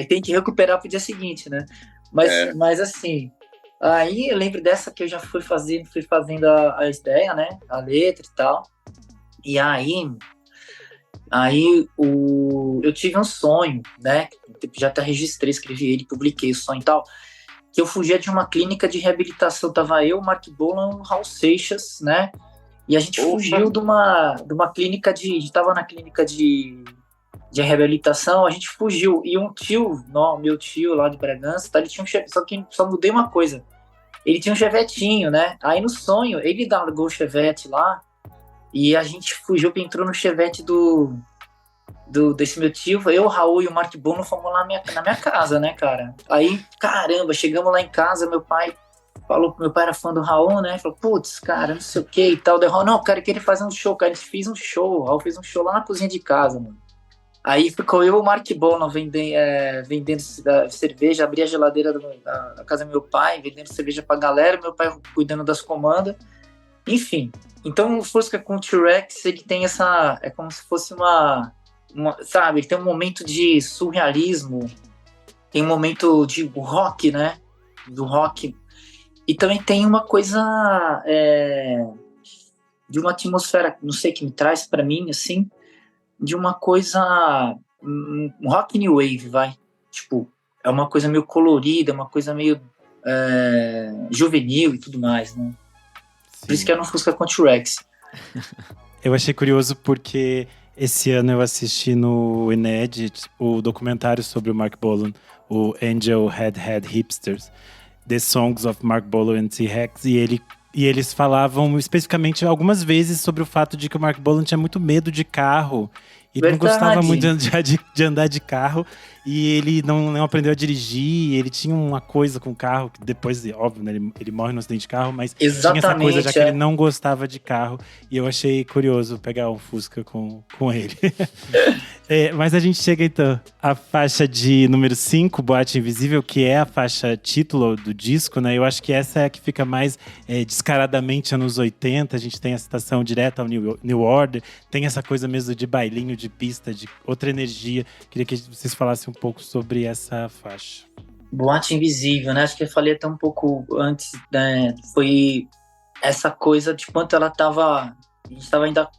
Tem que recuperar pro dia seguinte, né? Mas assim... Aí eu lembro dessa que eu já fui fazendo a ideia, né? A letra e tal. E aí Aí eu tive um sonho, né? Já até registrei, escrevi ele, publiquei o sonho e tal, que eu fugia de uma clínica de reabilitação. Tava eu, Mark Bolan, o Raul Seixas, né? E a gente fugiu de uma clínica a gente tava na clínica de reabilitação, a gente fugiu. E um tio, meu tio lá de Bragança, tá, ele tinha um Chevette, só mudei uma coisa. Ele tinha um chevetinho, né? Aí no sonho, ele largou o chevette lá e a gente fugiu, entrou no chevette desse meu tio. Eu, o Raul e o Mark Bono fomos lá na minha casa, né, cara? Aí, caramba, chegamos lá em casa, meu pai era fã do Raul, né? Falou, putz, cara, não sei o que e tal. Daí, Raul, não, cara, eu queria fazer um show, cara. A gente fez um show, o Raul fez um show lá na cozinha de casa, mano. Aí ficou eu e o Mark Bono vendendo cerveja, abri a geladeira da casa do meu pai, vendendo cerveja pra galera, meu pai cuidando das comandas. Enfim, então o Fusca com o T-Rex, ele tem essa... É como se fosse sabe, ele tem um momento de surrealismo, tem um momento de rock, né? Do rock. E também tem uma coisa de uma atmosfera, não sei, que me traz pra mim, assim, de uma coisa, um rock new wave, vai. Tipo, é uma coisa meio colorida, uma coisa meio juvenil e tudo mais, né? Sim. Por isso que eu não Fusca com T-Rex. Eu achei curioso porque esse ano eu assisti no Inédit o documentário sobre o Mark Bolan, o Angel Had Hipsters, The Songs of Mark Bolan and T-Rex, e eles falavam especificamente algumas vezes sobre o fato de que o Mark Bolan tinha muito medo de carro. Ele não gostava muito de andar de carro, e ele não aprendeu a dirigir. Ele tinha uma coisa com o carro, que depois, óbvio, né, ele morre no acidente de carro, mas tinha essa coisa já que ele não gostava de carro. E eu achei curioso pegar um Fusca com ele. Mas a gente chega então à faixa de número 5, Boate Invisível, que é a faixa título do disco, né? Eu acho que essa é a que fica mais descaradamente anos 80. A gente tem a citação direta ao New Order, tem essa coisa mesmo de bailinho, de pista, de outra energia. Queria que vocês falassem um pouco sobre essa faixa. Boate Invisível, né? Acho que eu falei até um pouco antes, né? Foi essa coisa de quanto ela a gente estava ainda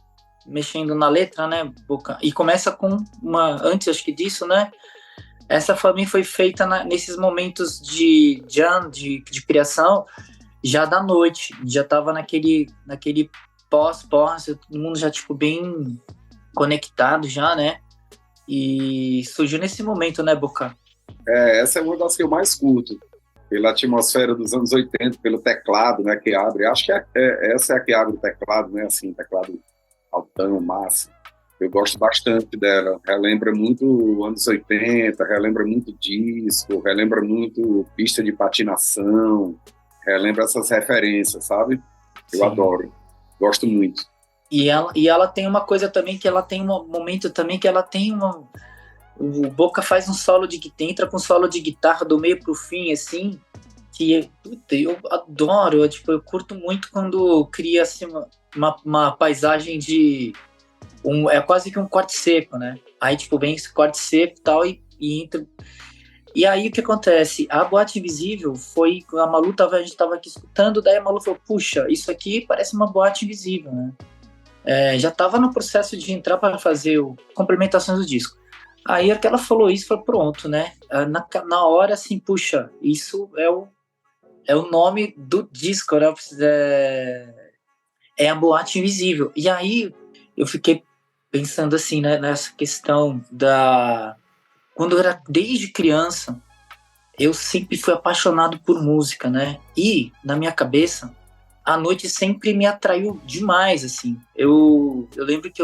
mexendo na letra, né, Boca? E começa com antes, acho que disso, né? Essa pra mim foi feita nesses momentos de jam, de criação, já da noite. Já tava naquele pós, todo mundo já, tipo, bem conectado já, né? E surgiu nesse momento, né, Boca? Essa é uma das que eu mais curto, pela atmosfera dos anos 80, pelo teclado, né, que abre. Acho que essa é a que abre o teclado, né, assim, teclado altão, massa. Eu gosto bastante dela. Relembra muito anos 80, relembra muito disco, relembra muito pista de patinação, relembra essas referências, sabe? Eu Sim. adoro. Gosto muito. E ela tem uma coisa também, que ela tem um momento também que ela tem uma... O Boca faz um solo entra com um solo de guitarra do meio pro fim, assim, que eu adoro. Eu curto muito quando cria assim, uma paisagem de... é quase que um corte seco, né? Aí, tipo, vem esse corte seco e tal, e entra... E aí, o que acontece? A Boate Invisível foi... A Malu a gente tava aqui escutando, daí a Malu falou, puxa, isso aqui parece uma Boate Invisível, né? Já tava no processo de entrar para fazer complementações do disco. Aí, a que ela falou isso, foi pronto, né? Na hora, assim, puxa, isso é o nome do disco, né? É a Boate Invisível. E aí, eu fiquei pensando assim, né, nessa questão quando eu era desde criança, eu sempre fui apaixonado por música, né? E, na minha cabeça, a noite sempre me atraiu demais, assim. Eu lembro que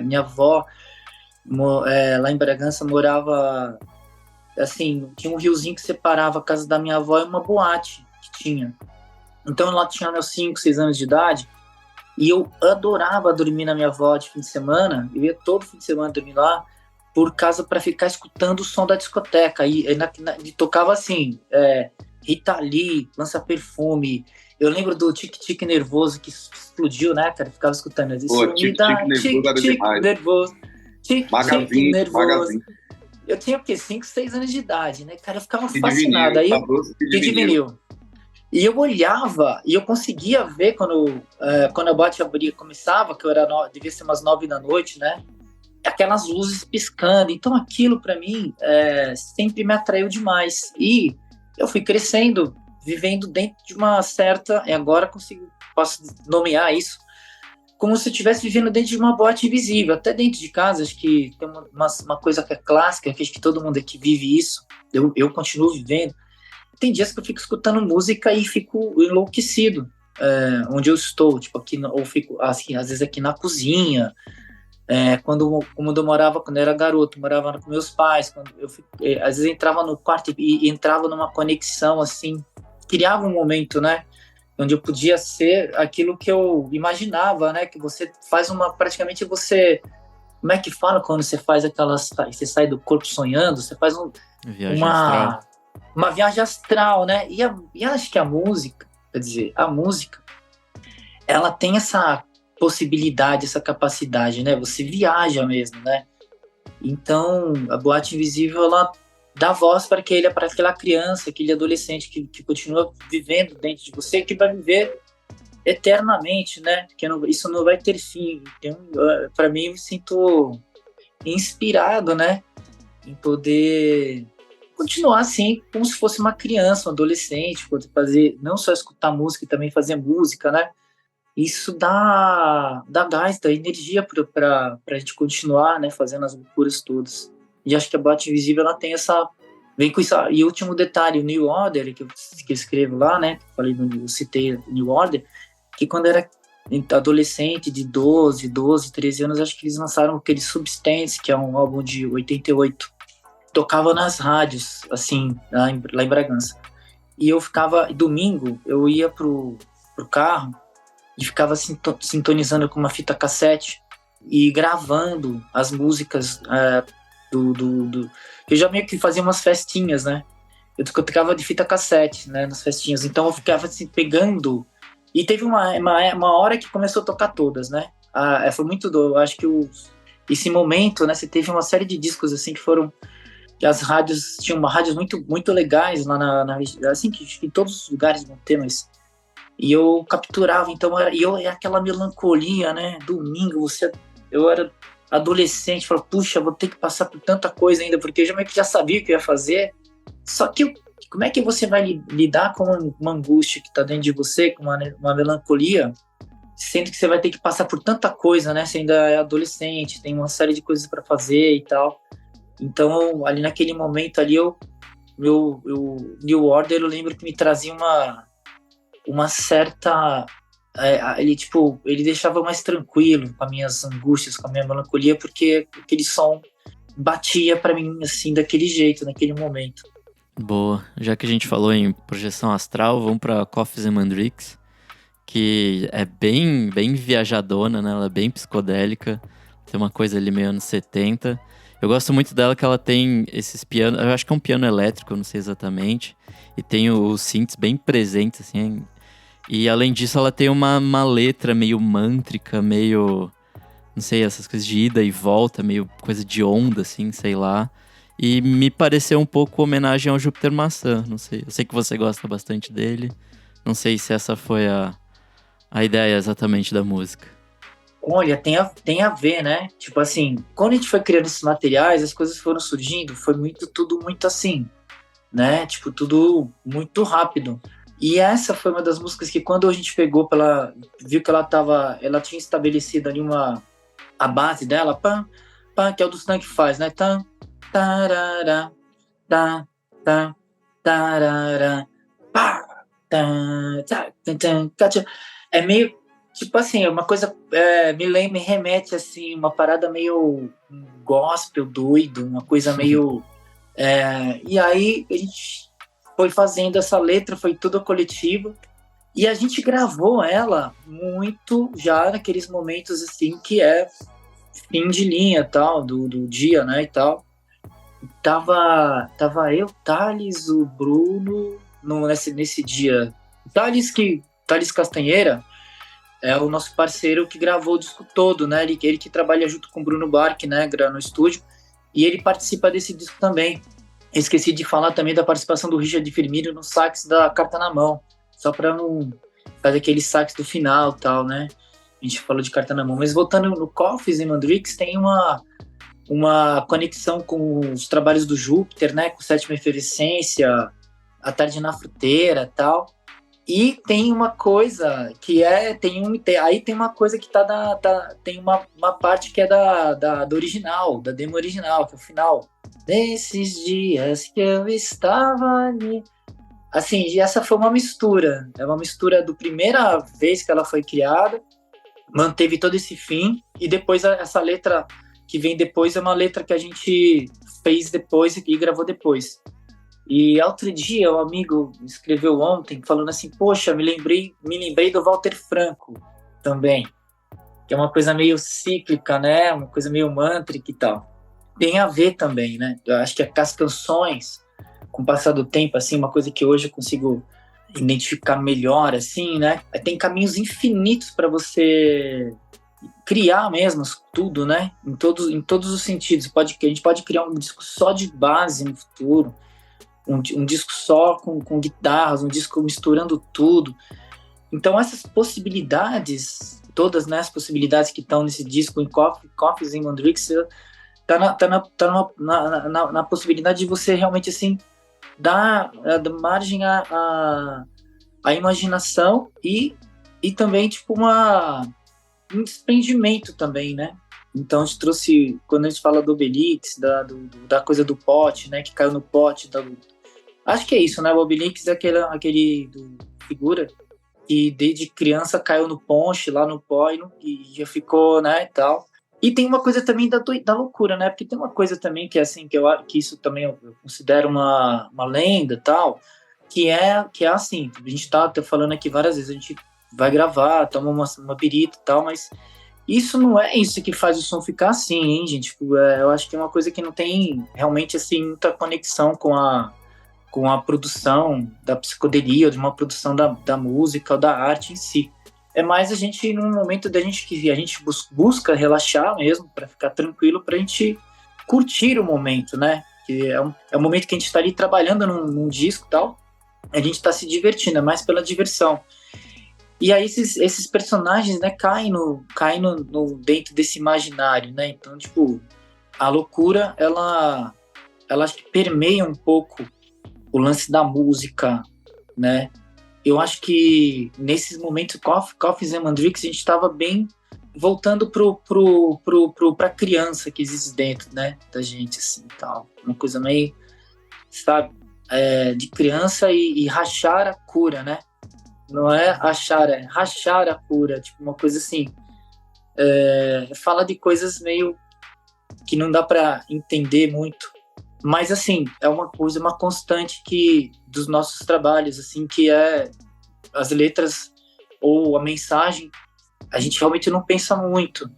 minha avó, lá em Bragança, morava... Assim, tinha um riozinho que separava a casa da minha avó e uma boate que tinha. Então, lá tinha meus 5, 6 anos de idade, e eu adorava dormir na minha avó de fim de semana. Eu ia todo fim de semana dormir lá, por causa para ficar escutando o som da discoteca. E tocava assim, Rita Lee, Lança Perfume. Eu lembro do Tic Tic Nervoso, que explodiu, né, cara? Ficava escutando isso. Tic Tic Nervoso. Tic Tic Nervoso. Magazine. Eu tinha o quê? 5, 6 anos de idade, né, cara? Eu ficava fascinado. Aí, de vinil. E eu olhava, e eu conseguia ver quando a boate abria, começava, que devia ser umas 9 da noite, né? aquelas luzes piscando. Então aquilo para mim sempre me atraiu demais. E eu fui crescendo, vivendo dentro de uma certa, e agora posso nomear isso, como se eu estivesse vivendo dentro de uma boate invisível, até dentro de casa. Acho que tem uma coisa que é clássica, que acho que todo mundo aqui vive isso, eu continuo vivendo. Tem dias que eu fico escutando música e fico enlouquecido, onde eu estou, tipo aqui, ou fico assim, às vezes aqui na cozinha, quando eu era garoto, morava com meus pais, quando às vezes entrava no quarto e entrava numa conexão assim, criava um momento, né, onde eu podia ser aquilo que eu imaginava, né, que você faz praticamente você, como é que fala quando você faz você sai do corpo sonhando, você faz Viagem astral. Uma viagem astral, né, e acho que a música, ela tem essa possibilidade, essa capacidade, né, você viaja mesmo, né, então a Boate Invisível, ela dá voz para aquela criança, aquele adolescente que continua vivendo dentro de você, que vai viver eternamente, né? Porque isso não vai ter fim. Então, para mim, eu me sinto inspirado, né? Em poder continuar assim, como se fosse uma criança, um adolescente, poder fazer, não só escutar música, e também fazer música, né? Isso dá gás, dá energia para a gente continuar, né? Fazendo as loucuras todas. E acho que a Boate Invisível, ela tem vem com isso. E o último detalhe, o New Order, que eu escrevo lá, né? Eu citei o New Order, que quando era adolescente, de 12, 13 anos, acho que eles lançaram aquele Substance, que é um álbum de 88. Tocava nas rádios, assim, lá em Bragança. E eu domingo, eu ia pro carro e ficava sintonizando com uma fita cassete e gravando as músicas eu já meio que fazia umas festinhas, né? Eu tocava de fita cassete, né, nas festinhas. Então eu ficava assim, pegando. E teve uma hora que começou a tocar todas, né? Foi muito doido. Acho que esse momento, né? Você teve uma série de discos assim que as rádios tinham rádios muito, muito legais lá assim, que em todos os lugares vão ter, mas. E eu capturava, então, aquela melancolia, né? Domingo, eu era adolescente, falou, puxa, vou ter que passar por tanta coisa ainda, porque eu já sabia o que eu ia fazer. Só que como é que você vai lidar com uma angústia que está dentro de você, com uma melancolia, sendo que você vai ter que passar por tanta coisa, né? Você ainda é adolescente, tem uma série de coisas para fazer e tal. Então, ali naquele momento ali, meu New Order, eu lembro que me trazia uma certa... ele deixava mais tranquilo com as minhas angústias, com a minha melancolia, porque aquele som batia pra mim assim, daquele jeito, naquele momento. Boa. Já que a gente falou em projeção astral, vamos pra Coffees and Mandrakes, que é bem, bem viajadona, né? Ela é bem psicodélica, tem uma coisa ali meio anos 70. Eu gosto muito dela que ela tem esses pianos, eu acho que é um piano elétrico, eu não sei exatamente, e tem os synths bem presentes, assim. E além disso, ela tem uma letra meio mântrica, meio... Não sei, essas coisas de ida e volta, meio coisa de onda, assim, sei lá. E me pareceu um pouco homenagem ao Júpiter Maçã, não sei. Eu sei que você gosta bastante dele. Não sei se essa foi a ideia exatamente da música. Olha, tem a ver, né? Tipo assim, quando a gente foi criando esses materiais, as coisas foram surgindo, foi tudo muito assim, né? Tipo, tudo muito rápido. E essa foi uma das músicas que quando a gente pegou, viu que ela tinha estabelecido ali a base dela, pam, pam, que é o do Stan que faz, né? Tam, tarará, tá, tá, tarará, pá, tá, tá, tá, tá. É meio, tipo assim, uma coisa, me remete, assim, uma parada meio gospel doido, uma coisa meio... e aí a gente foi fazendo essa letra, foi tudo coletivo, e a gente gravou ela muito já naqueles momentos assim que é fim de linha tal, do dia, né, e tal. Tava eu, Thales, o Bruno, nesse dia. Thales Castanheira é o nosso parceiro que gravou o disco todo, né, ele que trabalha junto com o Bruno Barque, né, no estúdio, e ele participa desse disco também. Esqueci de falar também da participação do Richard Firmino no sax da Carta na Mão, só para não fazer aquele sax do final e tal, né? A gente falou de Carta na Mão. Mas voltando no Coffees and Mandrakes, tem uma conexão com os trabalhos do Júpiter, né? Com Sétima Efervescência, A Tarde na Fruteira e tal. E tem uma coisa que aí tem uma coisa que tem uma parte que é do original, da demo original, que é o final. Nesses dias que eu estava ali. Assim, e essa foi uma mistura. É uma mistura do primeira vez que ela foi criada, manteve todo esse fim, e depois essa letra que vem depois é uma letra que a gente fez depois e gravou depois. E outro dia, um amigo escreveu ontem, falando assim, poxa, me lembrei do Walter Franco também, que é uma coisa meio cíclica, né? Uma coisa meio mântrica e tal. Tem a ver também, né? Eu acho que as canções, com o passar do tempo, assim, uma coisa que hoje eu consigo identificar melhor, assim, né? Tem caminhos infinitos para você criar mesmo tudo, né? Em todos os sentidos. A gente pode criar um disco só de base no futuro, um disco só com guitarras, um disco misturando tudo. Então essas possibilidades, todas, né, as possibilidades que estão nesse disco, em Coffees and Mandrakes, tá na possibilidade de você realmente, assim, dar margem à imaginação e também, tipo, um desprendimento também, né? Então a gente trouxe, quando a gente fala do Obelix, da coisa do pote, né, que caiu no pote, acho que é isso, né? O Obelix é aquele figura que desde criança caiu no ponche, lá no pó, e já ficou, né, e tal. E tem uma coisa também da loucura, né? Porque tem uma coisa também que é assim, que isso também eu considero uma lenda e tal, que é assim, a gente tá falando aqui várias vezes, a gente vai gravar, toma uma birita e tal, mas isso não é isso que faz o som ficar assim, hein, gente? Eu acho que é uma coisa que não tem realmente, assim, muita conexão com a produção da psicodelia, ou de uma produção da música ou da arte em si. É mais a gente, num momento da gente que a gente busca relaxar mesmo, para ficar tranquilo, para a gente curtir o momento, né? Que é um momento que a gente está ali trabalhando num disco e tal, a gente está se divertindo, é mais pela diversão. E aí esses personagens, né, caem no dentro desse imaginário, né? Então, tipo, a loucura, ela acho que permeia um pouco o lance da música, né? Eu acho que nesses momentos, Coffees and Mandrakes, a gente estava bem voltando pra criança que existe dentro, né, da gente, assim, tal. Uma coisa meio, sabe, de criança e rachar a cura, né? Não é achar, é rachar a cura, tipo, uma coisa assim. Fala de coisas meio que não dá para entender muito. Mas, assim, é uma constante dos nossos trabalhos, assim, que é as letras ou a mensagem, a gente realmente não pensa muito,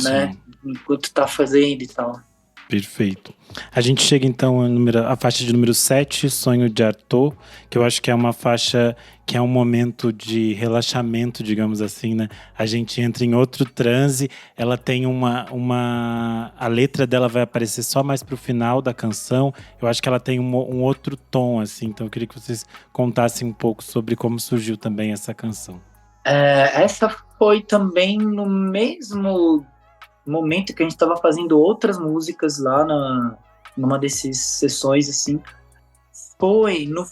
né? Enquanto tá fazendo e tal. Perfeito. A gente chega, então, à faixa de número 7, Sonho de Artaud, que eu acho que é uma faixa que é um momento de relaxamento, digamos assim, né? A gente entra em outro transe, ela tem a letra dela vai aparecer só mais pro final da canção, eu acho que ela tem um outro tom, assim, então eu queria que vocês contassem um pouco sobre como surgiu também essa canção. Essa foi também no mesmo momento que a gente estava fazendo outras músicas lá numa dessas sessões, assim. Foi no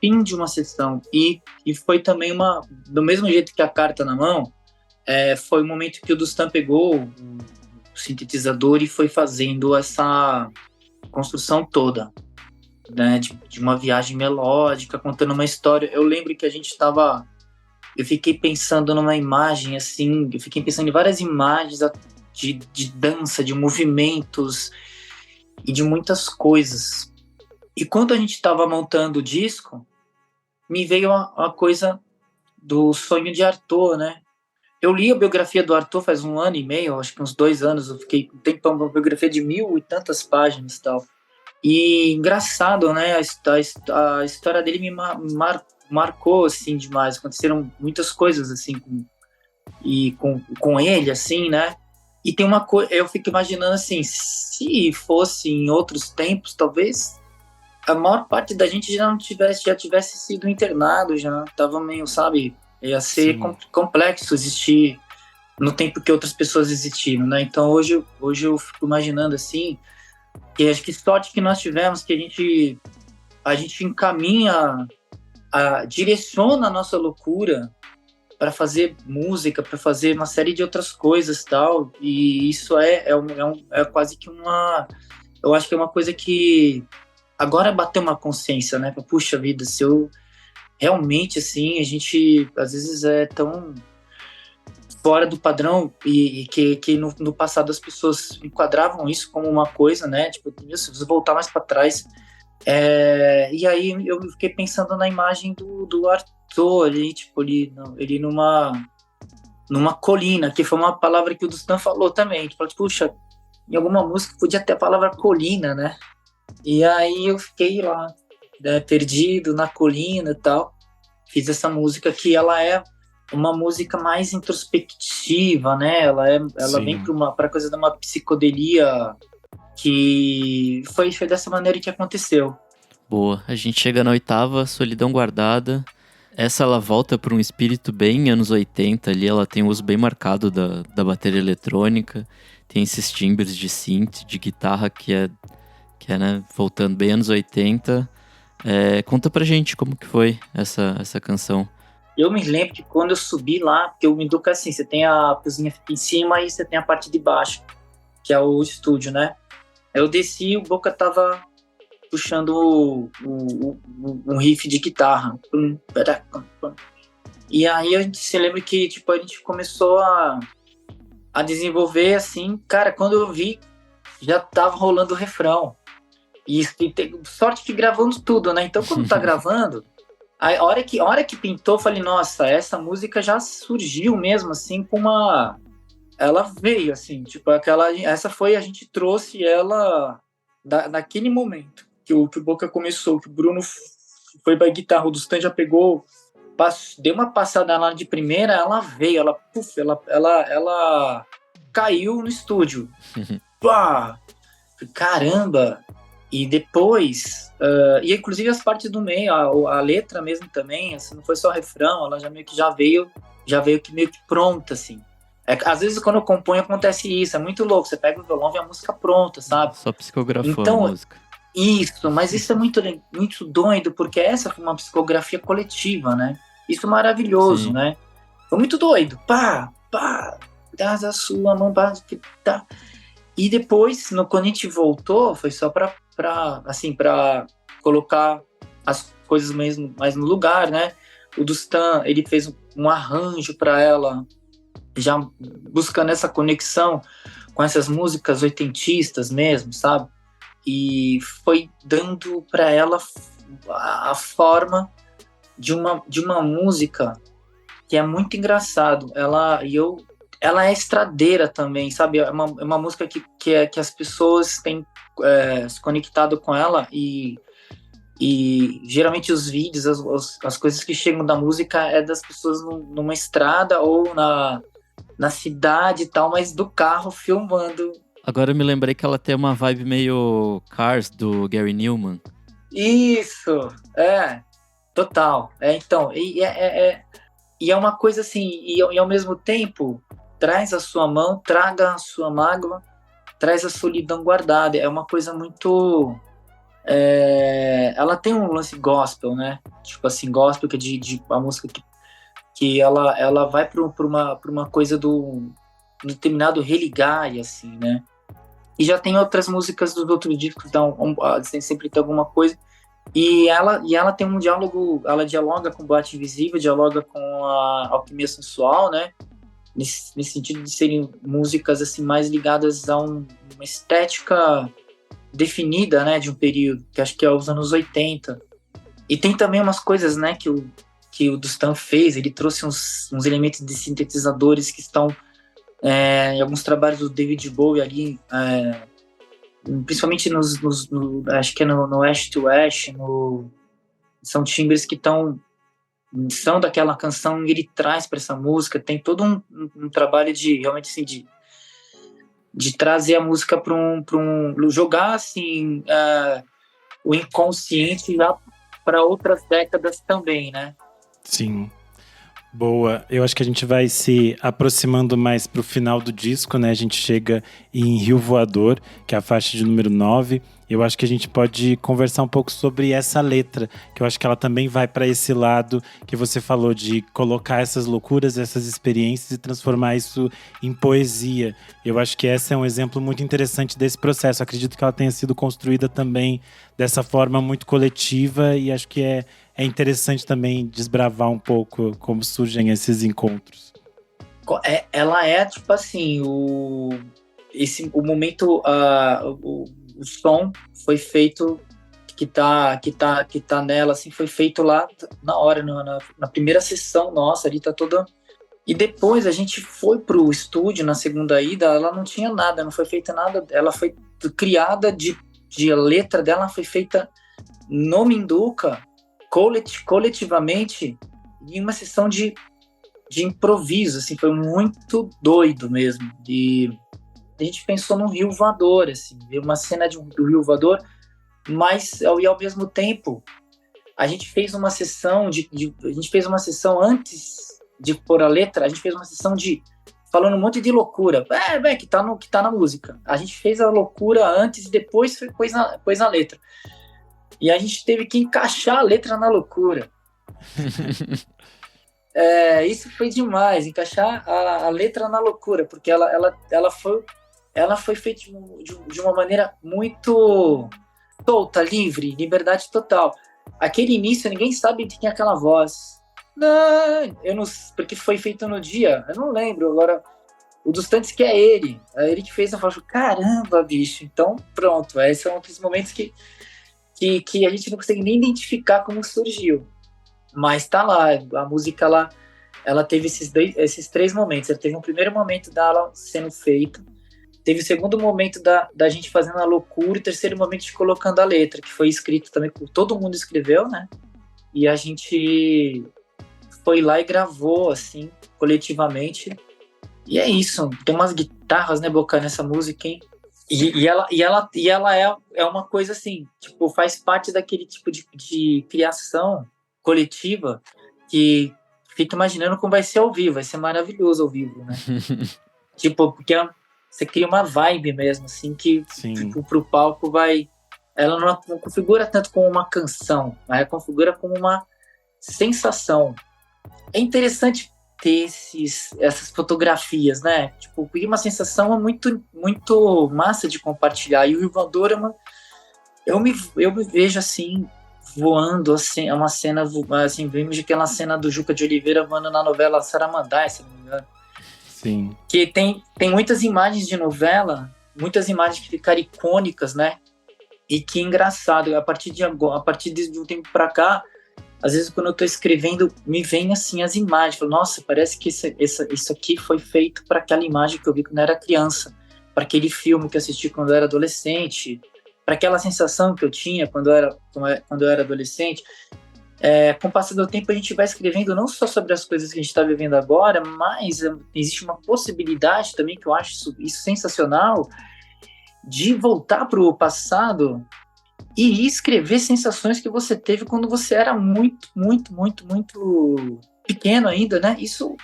fim de uma sessão e foi também do mesmo jeito que a Carta na Mão, foi o momento que o Dustan pegou o sintetizador e foi fazendo essa construção toda, né, de uma viagem melódica, contando uma história. Eu lembro que eu fiquei pensando numa imagem, assim, eu fiquei pensando em várias imagens de dança, de movimentos e de muitas coisas. E quando a gente estava montando o disco, me veio a coisa do Sonho de Artaud, né? Eu li a biografia do Artaud faz 1 ano e meio, acho que uns 2 anos, eu fiquei um tempão, uma biografia de 1000 e tantas páginas e tal. E engraçado, né? A história dele me marcou, assim, demais. Aconteceram muitas coisas, assim, com ele, assim, né? E tem uma coisa, eu fico imaginando assim, se fosse em outros tempos, talvez a maior parte da gente já tivesse sido internado, já tava meio, sabe, ia ser complexo existir no tempo que outras pessoas existiram, né? Então hoje eu fico imaginando assim, que acho que sorte que nós tivemos, que a gente encaminha, direciona a nossa loucura para fazer música, para fazer uma série de outras coisas, tal. E isso é quase que eu acho que é uma coisa que agora bateu uma consciência, né? Puxa vida, se eu realmente, assim, a gente às vezes é tão fora do padrão e que no passado as pessoas enquadravam isso como uma coisa, né? Tipo, se você voltar mais para trás. E aí eu fiquei pensando na imagem do Arthur ali, tipo, ele numa colina, que foi uma palavra que o Dustan falou também. Tipo, puxa, em alguma música podia ter a palavra colina, né? E aí eu fiquei lá, né, perdido na colina e tal. Fiz essa música que ela é uma música mais introspectiva, né? Ela vem para coisa de uma psicodelia que foi dessa maneira que aconteceu. Boa, a gente chega na 8ª, Solidão Guardada. Essa ela volta para um espírito bem anos 80 ali, ela tem um uso bem marcado da bateria eletrônica, tem esses timbres de synth, de guitarra que é né, voltando bem anos 80. Conta pra gente como que foi essa canção. Eu me lembro que quando eu subi lá, porque o Minduca assim, você tem a cozinha em cima e você tem a parte de baixo, que é o estúdio, né? Eu desci e o Boca tava puxando um riff de guitarra. E aí a gente se lembra que tipo, a gente começou a desenvolver assim, cara, quando eu vi, já tava rolando o refrão. E sorte que gravamos tudo, né? Então quando tá gravando, a hora que pintou, eu falei, nossa, essa música já surgiu mesmo, assim, com uma... Ela veio, assim, tipo, essa foi, a gente trouxe ela naquele momento que o Boca começou, que o Bruno foi pra guitarra, o Dustan já pegou, deu uma passada lá de primeira, ela veio, ela caiu no estúdio. Pá! Caramba! E depois, e inclusive as partes do meio, a letra mesmo também, assim, não foi só refrão, ela já meio que já veio que meio que pronta, assim. Às vezes quando eu componho acontece isso, é muito louco, você pega o violão e vê a música pronta, sabe? Só psicografou então, a música. Isso, mas isso é muito, muito doido, porque essa foi uma psicografia coletiva, né? Isso é maravilhoso, Sim. né? Foi muito doido. Pá, dá a sua mão, tá. E depois, quando a gente voltou, foi só pra colocar as coisas mesmo mais no lugar, né? O Dustan, ele fez um arranjo para ela, já buscando essa conexão com essas músicas oitentistas mesmo, sabe? E foi dando para ela a forma de uma música que é muito engraçado. Ela é estradeira também, sabe? É uma música que as pessoas têm se conectado com ela e geralmente os vídeos, as coisas que chegam da música é das pessoas numa estrada ou na cidade e tal, mas do carro filmando. Agora eu me lembrei que ela tem uma vibe meio Cars, do Gary Newman. Isso, total. Então, e é uma coisa assim, e ao mesmo tempo, traz a sua mão, traga a sua mágoa, traz a solidão guardada. É uma coisa muito... ela tem um lance gospel, né? Tipo assim, gospel, que é de uma música que ela vai para uma coisa do determinado religai, assim, né? E já tem outras músicas dos outros discos, sempre tem alguma coisa. E ela tem um diálogo, ela dialoga com o Boate Invisível, dialoga com a Alquimia Sensual, né? Nesse sentido de serem músicas assim mais ligadas a uma estética definida, né, de um período, que acho que é os anos 80. E tem também umas coisas, né, que o Dustan fez, ele trouxe uns elementos de sintetizadores que estão em alguns trabalhos do David Bowie ali, principalmente acho que é no Ash to Ash, são timbres que são daquela canção e ele traz para essa música, tem todo um trabalho de realmente assim, de trazer a música para jogar assim o inconsciente lá para outras décadas também, né? Sim. Boa, eu acho que a gente vai se aproximando mais pro final do disco, né? A gente chega em Rio Voador, que é a faixa de número 9. Eu acho que a gente pode conversar um pouco sobre essa letra, que eu acho que ela também vai para esse lado que você falou de colocar essas loucuras, essas experiências e transformar isso em poesia. Eu acho que esse é um exemplo muito interessante desse processo. Eu acredito que ela tenha sido construída também dessa forma muito coletiva e acho que é interessante também desbravar um pouco como surgem esses encontros. Ela é tipo assim, o momento, o som foi feito que tá nela, assim, foi feito lá na hora, na primeira sessão nossa, ali tá toda. E depois a gente foi pro estúdio na segunda ida, ela não tinha nada, não foi feita nada, ela foi criada a letra dela foi feita no Minduca, coletivamente, em uma sessão de improviso, assim, foi muito doido mesmo. E a gente pensou num Rio Voador, assim, uma cena do Rio Voador, mas e ao mesmo tempo a gente fez uma sessão a gente fez uma sessão antes de pôr a letra, a gente fez uma sessão falando um monte de loucura, que tá na música. A gente fez a loucura antes e depois pôs na letra. E a gente teve que encaixar a letra na loucura. Isso foi demais, encaixar a letra na loucura, porque ela foi feita de uma maneira muito solta, livre, liberdade total. Aquele início, ninguém sabe de quem é aquela voz. Não, eu não, porque foi feito no dia, eu não lembro agora. O dos Tantes que é ele que fez, eu falo, caramba, bicho. Então, pronto, esses são aqueles momentos que a gente não consegue nem identificar como surgiu. Mas tá lá, a música ela teve esses 3 momentos. Ela teve um primeiro momento dela sendo feita, teve o segundo momento da gente fazendo a loucura, e o terceiro momento de colocando a letra, que foi escrito também, todo mundo escreveu, né? E a gente foi lá e gravou, assim, coletivamente. E é isso, tem umas guitarras, né, Boca, nessa música, hein? E ela é uma coisa assim, tipo, faz parte daquele tipo de criação coletiva que fica imaginando como vai ser ao vivo, vai ser maravilhoso ao vivo, né? Tipo, porque você cria uma vibe mesmo, assim, que tipo, pro palco vai... Ela não configura tanto como uma canção, mas ela configura como uma sensação. É interessante ter essas fotografias, né? Tipo, porque uma sensação é muito, muito massa de compartilhar. E o Ivandor eu me vejo assim, voando, assim, é uma cena, assim, vimos aquela cena do Juca de Oliveira voando na novela Saramandai, se não me engano. Sim. Que tem muitas imagens de novela, muitas imagens que ficaram icônicas, né? E que engraçado, a partir de um tempo pra cá, às vezes quando eu tô escrevendo, me vem assim as imagens, falo, nossa, parece que isso aqui foi feito para aquela imagem que eu vi quando eu era criança, para aquele filme que eu assisti quando eu era adolescente, para aquela sensação que eu tinha quando eu era adolescente. Com o passar do tempo a gente vai escrevendo não só sobre as coisas que a gente está vivendo agora, mas existe uma possibilidade também, que eu acho isso sensacional, de voltar para o passado e escrever sensações que você teve quando você era muito, muito, muito, muito pequeno ainda, né? Isso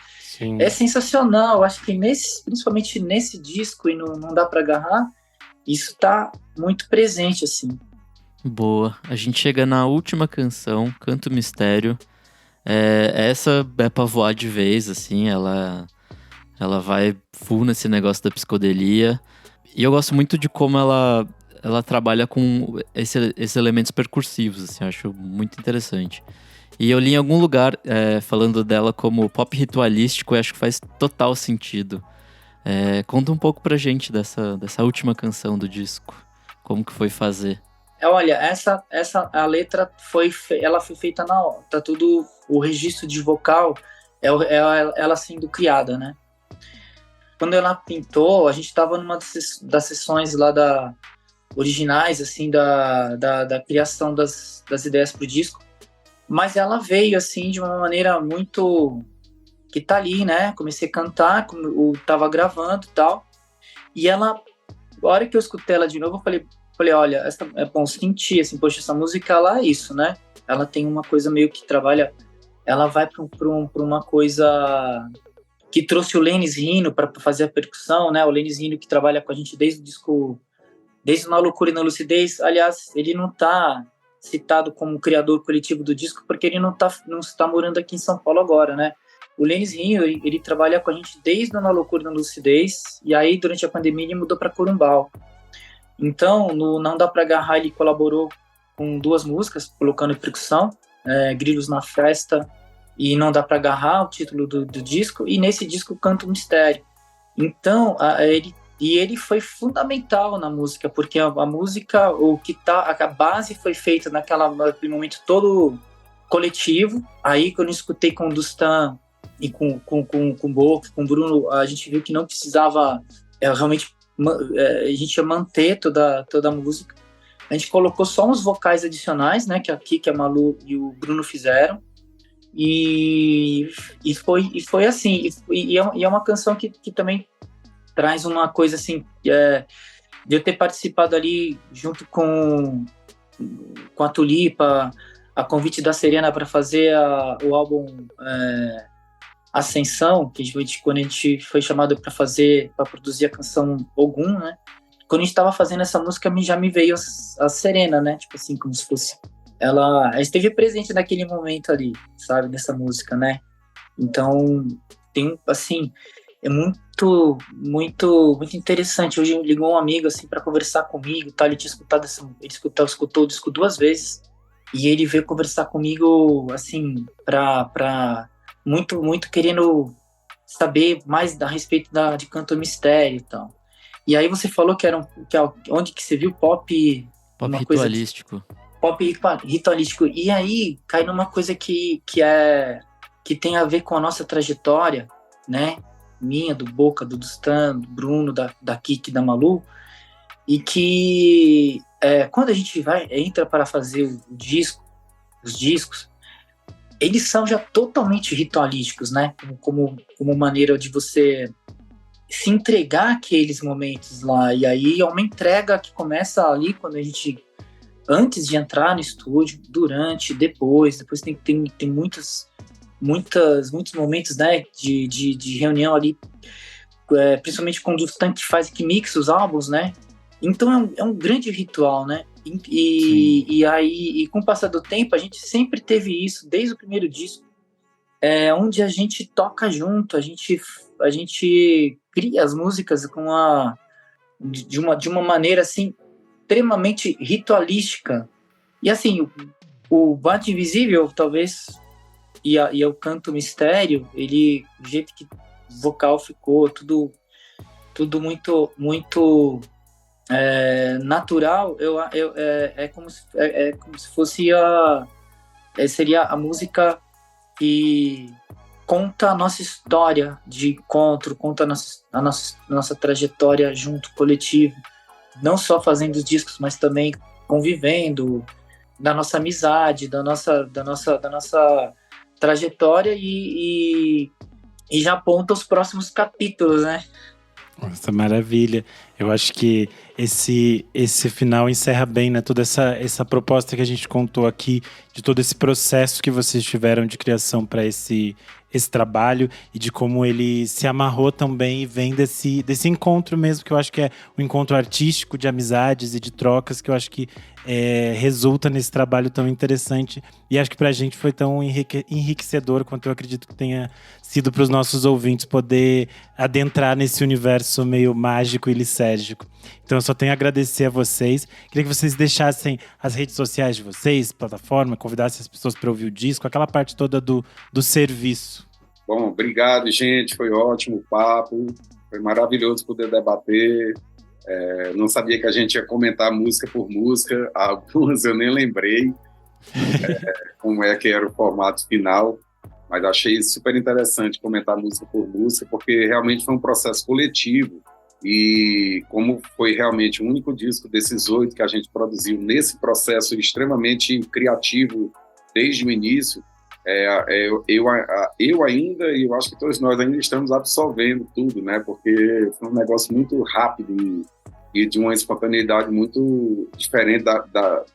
é sensacional. Eu acho que principalmente nesse disco, e não dá para agarrar, isso tá muito presente, assim. Boa. A gente chega na última canção, Canto Mistério. Essa é pra voar de vez, assim, ela vai full nesse negócio da psicodelia. E eu gosto muito de como ela trabalha com esses elementos percursivos, assim, eu acho muito interessante. E eu li em algum lugar falando dela como pop ritualístico, e acho que faz total sentido. Conta um pouco pra gente dessa última canção do disco, como que foi fazer. Olha, a letra ela foi feita na hora, tá tudo, o registro de vocal, ela sendo criada, né? Quando ela pintou, a gente estava numa das sessões lá originais, assim, da criação das ideias pro disco, mas ela veio, assim, de uma maneira muito... que tá ali, né? Comecei a cantar, tava gravando e tal, e ela, a hora que eu escutei ela de novo, eu falei, olha, é bom sentir, assim, poxa, essa música, ela é isso, né? Ela tem uma coisa meio que trabalha ela vai para uma coisa que trouxe o Lennis Rino para fazer a percussão, né? O Lennis Rino que trabalha com a gente desde o disco, desde Na Loucura e Na Lucidez. Aliás, ele não está citado como criador coletivo do disco porque ele não está morando aqui em São Paulo agora, né? O Lennis Rino, ele trabalha com a gente desde Na Loucura e Na Lucidez, e aí durante a pandemia ele mudou para Corumbau. Então, no Não Dá Pra Agarrar, ele colaborou com 2 músicas, colocando percussão, Grilos na Festa e Não Dá Pra Agarrar, o título do disco, e nesse disco Canto Mistério. Então, ele foi fundamental na música, porque a música, a base foi feita naquele momento todo coletivo. Aí, quando eu escutei com o Dustan e com o Boca, com o Bruno, a gente viu que não precisava realmente a gente ia manter toda a música. A gente colocou só uns vocais adicionais, né, que a Malu e o Bruno fizeram, e foi assim, e é uma canção que também traz uma coisa assim, de eu ter participado ali junto com a Tulipa, a convite da Serena para fazer o álbum Ascensão, que quando a gente foi chamado para produzir a canção Ogum, né? Quando a gente estava fazendo essa música, já me veio a Serena, né? Tipo assim, como se fosse ela esteve presente naquele momento ali, sabe, nessa música, né? Então, tem assim, é muito interessante. Hoje ligou um amigo assim para conversar comigo, tá? Ele tinha escutado escutou o disco 2 vezes e ele veio conversar comigo assim muito querendo saber mais a respeito de Canto Mistério e tal. E aí você falou onde que você viu pop ritualístico. Pop ritualístico. E aí cai numa coisa que tem a ver com a nossa trajetória, né? Minha, do Boca, do Dustan, do Bruno, da Kiki, da Malu. E que quando a gente entra para fazer os discos, eles são já totalmente ritualísticos, né? Como maneira de você se entregar àqueles momentos lá. E aí é uma entrega que começa ali quando a gente, antes de entrar no estúdio, durante, depois tem muitos momentos, né, de reunião ali, principalmente quando o Dustan que mixa os álbuns, né? Então é um grande ritual, né? E aí, com o passar do tempo, a gente sempre teve isso, desde o primeiro disco, onde a gente toca junto, a gente cria as músicas de uma maneira assim, extremamente ritualística. E assim, o Boate Invisível, talvez, e o Canto Mistério, o jeito que o vocal ficou, tudo muito natural, é como se fosse seria a música que conta a nossa história de encontro, conta a nossa trajetória junto, coletivo, não só fazendo os discos, mas também convivendo, da nossa amizade, da nossa trajetória e já aponta os próximos capítulos, né? Nossa, maravilha. Eu acho que esse final encerra bem, né? Toda essa proposta que a gente contou aqui, de todo esse processo que vocês tiveram de criação para esse trabalho e de como ele se amarrou também e vem desse encontro mesmo, que eu acho que é um encontro artístico, de amizades e de trocas, que eu acho que resulta nesse trabalho tão interessante. E acho que pra gente foi tão enriquecedor quanto eu acredito que tenha sido para os nossos ouvintes poder adentrar nesse universo meio mágico e lisérgico. Então eu só tenho a agradecer a vocês. Queria que vocês deixassem as redes sociais de vocês, plataforma, convidassem as pessoas para ouvir o disco, aquela parte toda do serviço. Bom, obrigado, gente. Foi ótimo o papo. Foi maravilhoso poder debater. Não sabia que a gente ia comentar música por música. Algumas eu nem lembrei como que era o formato final. Mas achei super interessante comentar música por música, porque realmente foi um processo coletivo. E como foi realmente o único disco desses 8 que a gente produziu nesse processo extremamente criativo desde o início, eu ainda, e eu acho que todos nós ainda estamos absorvendo tudo, né? Porque foi um negócio muito rápido e de uma espontaneidade muito diferente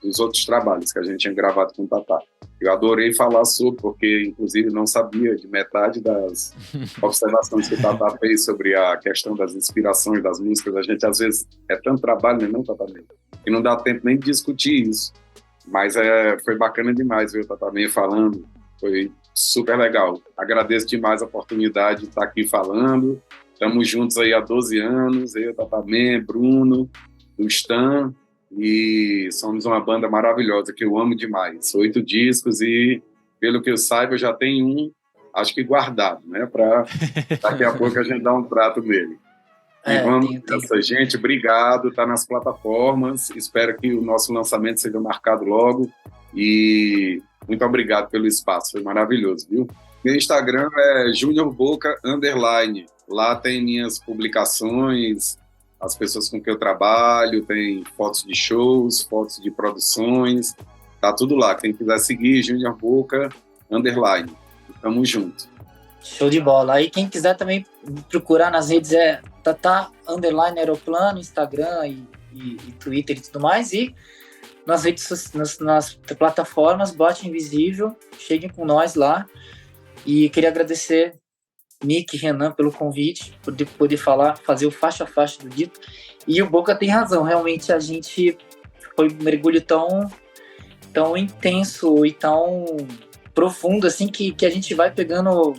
dos outros trabalhos que a gente tinha gravado com o Tatá. Eu adorei falar sobre, porque inclusive não sabia de metade das observações que o Tata fez sobre a questão das inspirações das músicas. A gente às vezes é tanto trabalho, né, não, Tata? E não dá tempo nem de discutir isso. Mas foi bacana demais ver o Tata falando, foi super legal. Agradeço demais a oportunidade de estar aqui falando. Estamos juntos aí há 12 anos, eu, Tata, Bruno, do Stan, e somos uma banda maravilhosa que eu amo demais. 8 discos e, pelo que eu saiba, eu já tenho um, acho que guardado, né? Para daqui a pouco a gente dar um prato nele. E vamos nessa, gente. Obrigado. Está nas plataformas. Espero que o nosso lançamento seja marcado logo. E muito obrigado pelo espaço. Foi maravilhoso, viu? Meu Instagram é JuniorBoca_. Lá tem minhas publicações, as pessoas com quem eu trabalho, tem fotos de shows, fotos de produções. Tá tudo lá. Quem quiser seguir, JuniorBoca_. Tamo junto. Show de bola. Aí quem quiser também procurar nas redes é Tata_Aeroplano, Instagram e Twitter e tudo mais. E nas redes, nas plataformas, Boate Invisível, cheguem com nós lá. E queria agradecer Nick e Renan pelo convite, por poder fazer o faixa a faixa do Dito. E o Boca tem razão, realmente a gente foi um mergulho tão intenso e tão profundo, assim, que a gente vai pegando,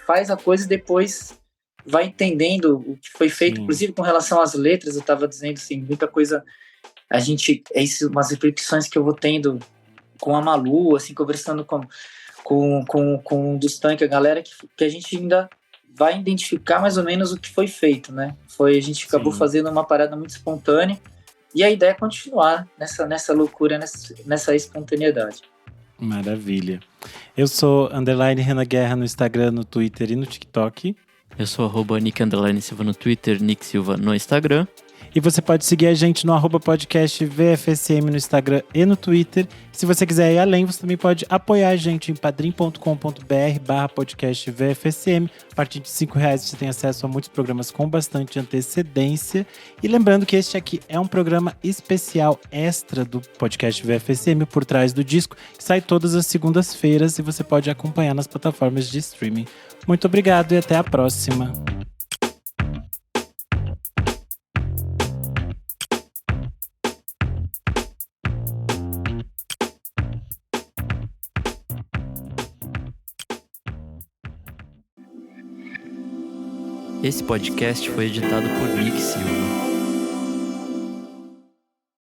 faz a coisa e depois vai entendendo o que foi feito. Sim. Inclusive com relação às letras, eu estava dizendo assim, muita coisa, umas reflexões que eu vou tendo com a Malu, assim, conversando com o Dustan, a galera, que a gente ainda vai identificar mais ou menos o que foi feito, né? A gente acabou fazendo uma parada muito espontânea e a ideia é continuar nessa loucura, nessa espontaneidade. Maravilha. Eu sou _Renan Guerra no Instagram, no Twitter e no TikTok. Eu sou @Nick_Silva no Twitter, Nick Silva no Instagram. E você pode seguir a gente no @podcast VFSM no Instagram e no Twitter. Se você quiser ir além, você também pode apoiar a gente em padrim.com.br/podcast VFSM. A partir de R$5 você tem acesso a muitos programas com bastante antecedência. E lembrando que este aqui é um programa especial extra do podcast VFSM, Por Trás do Disco, que sai todas as segundas-feiras e você pode acompanhar nas plataformas de streaming. Muito obrigado e até a próxima. Esse podcast foi editado por Nick Silva.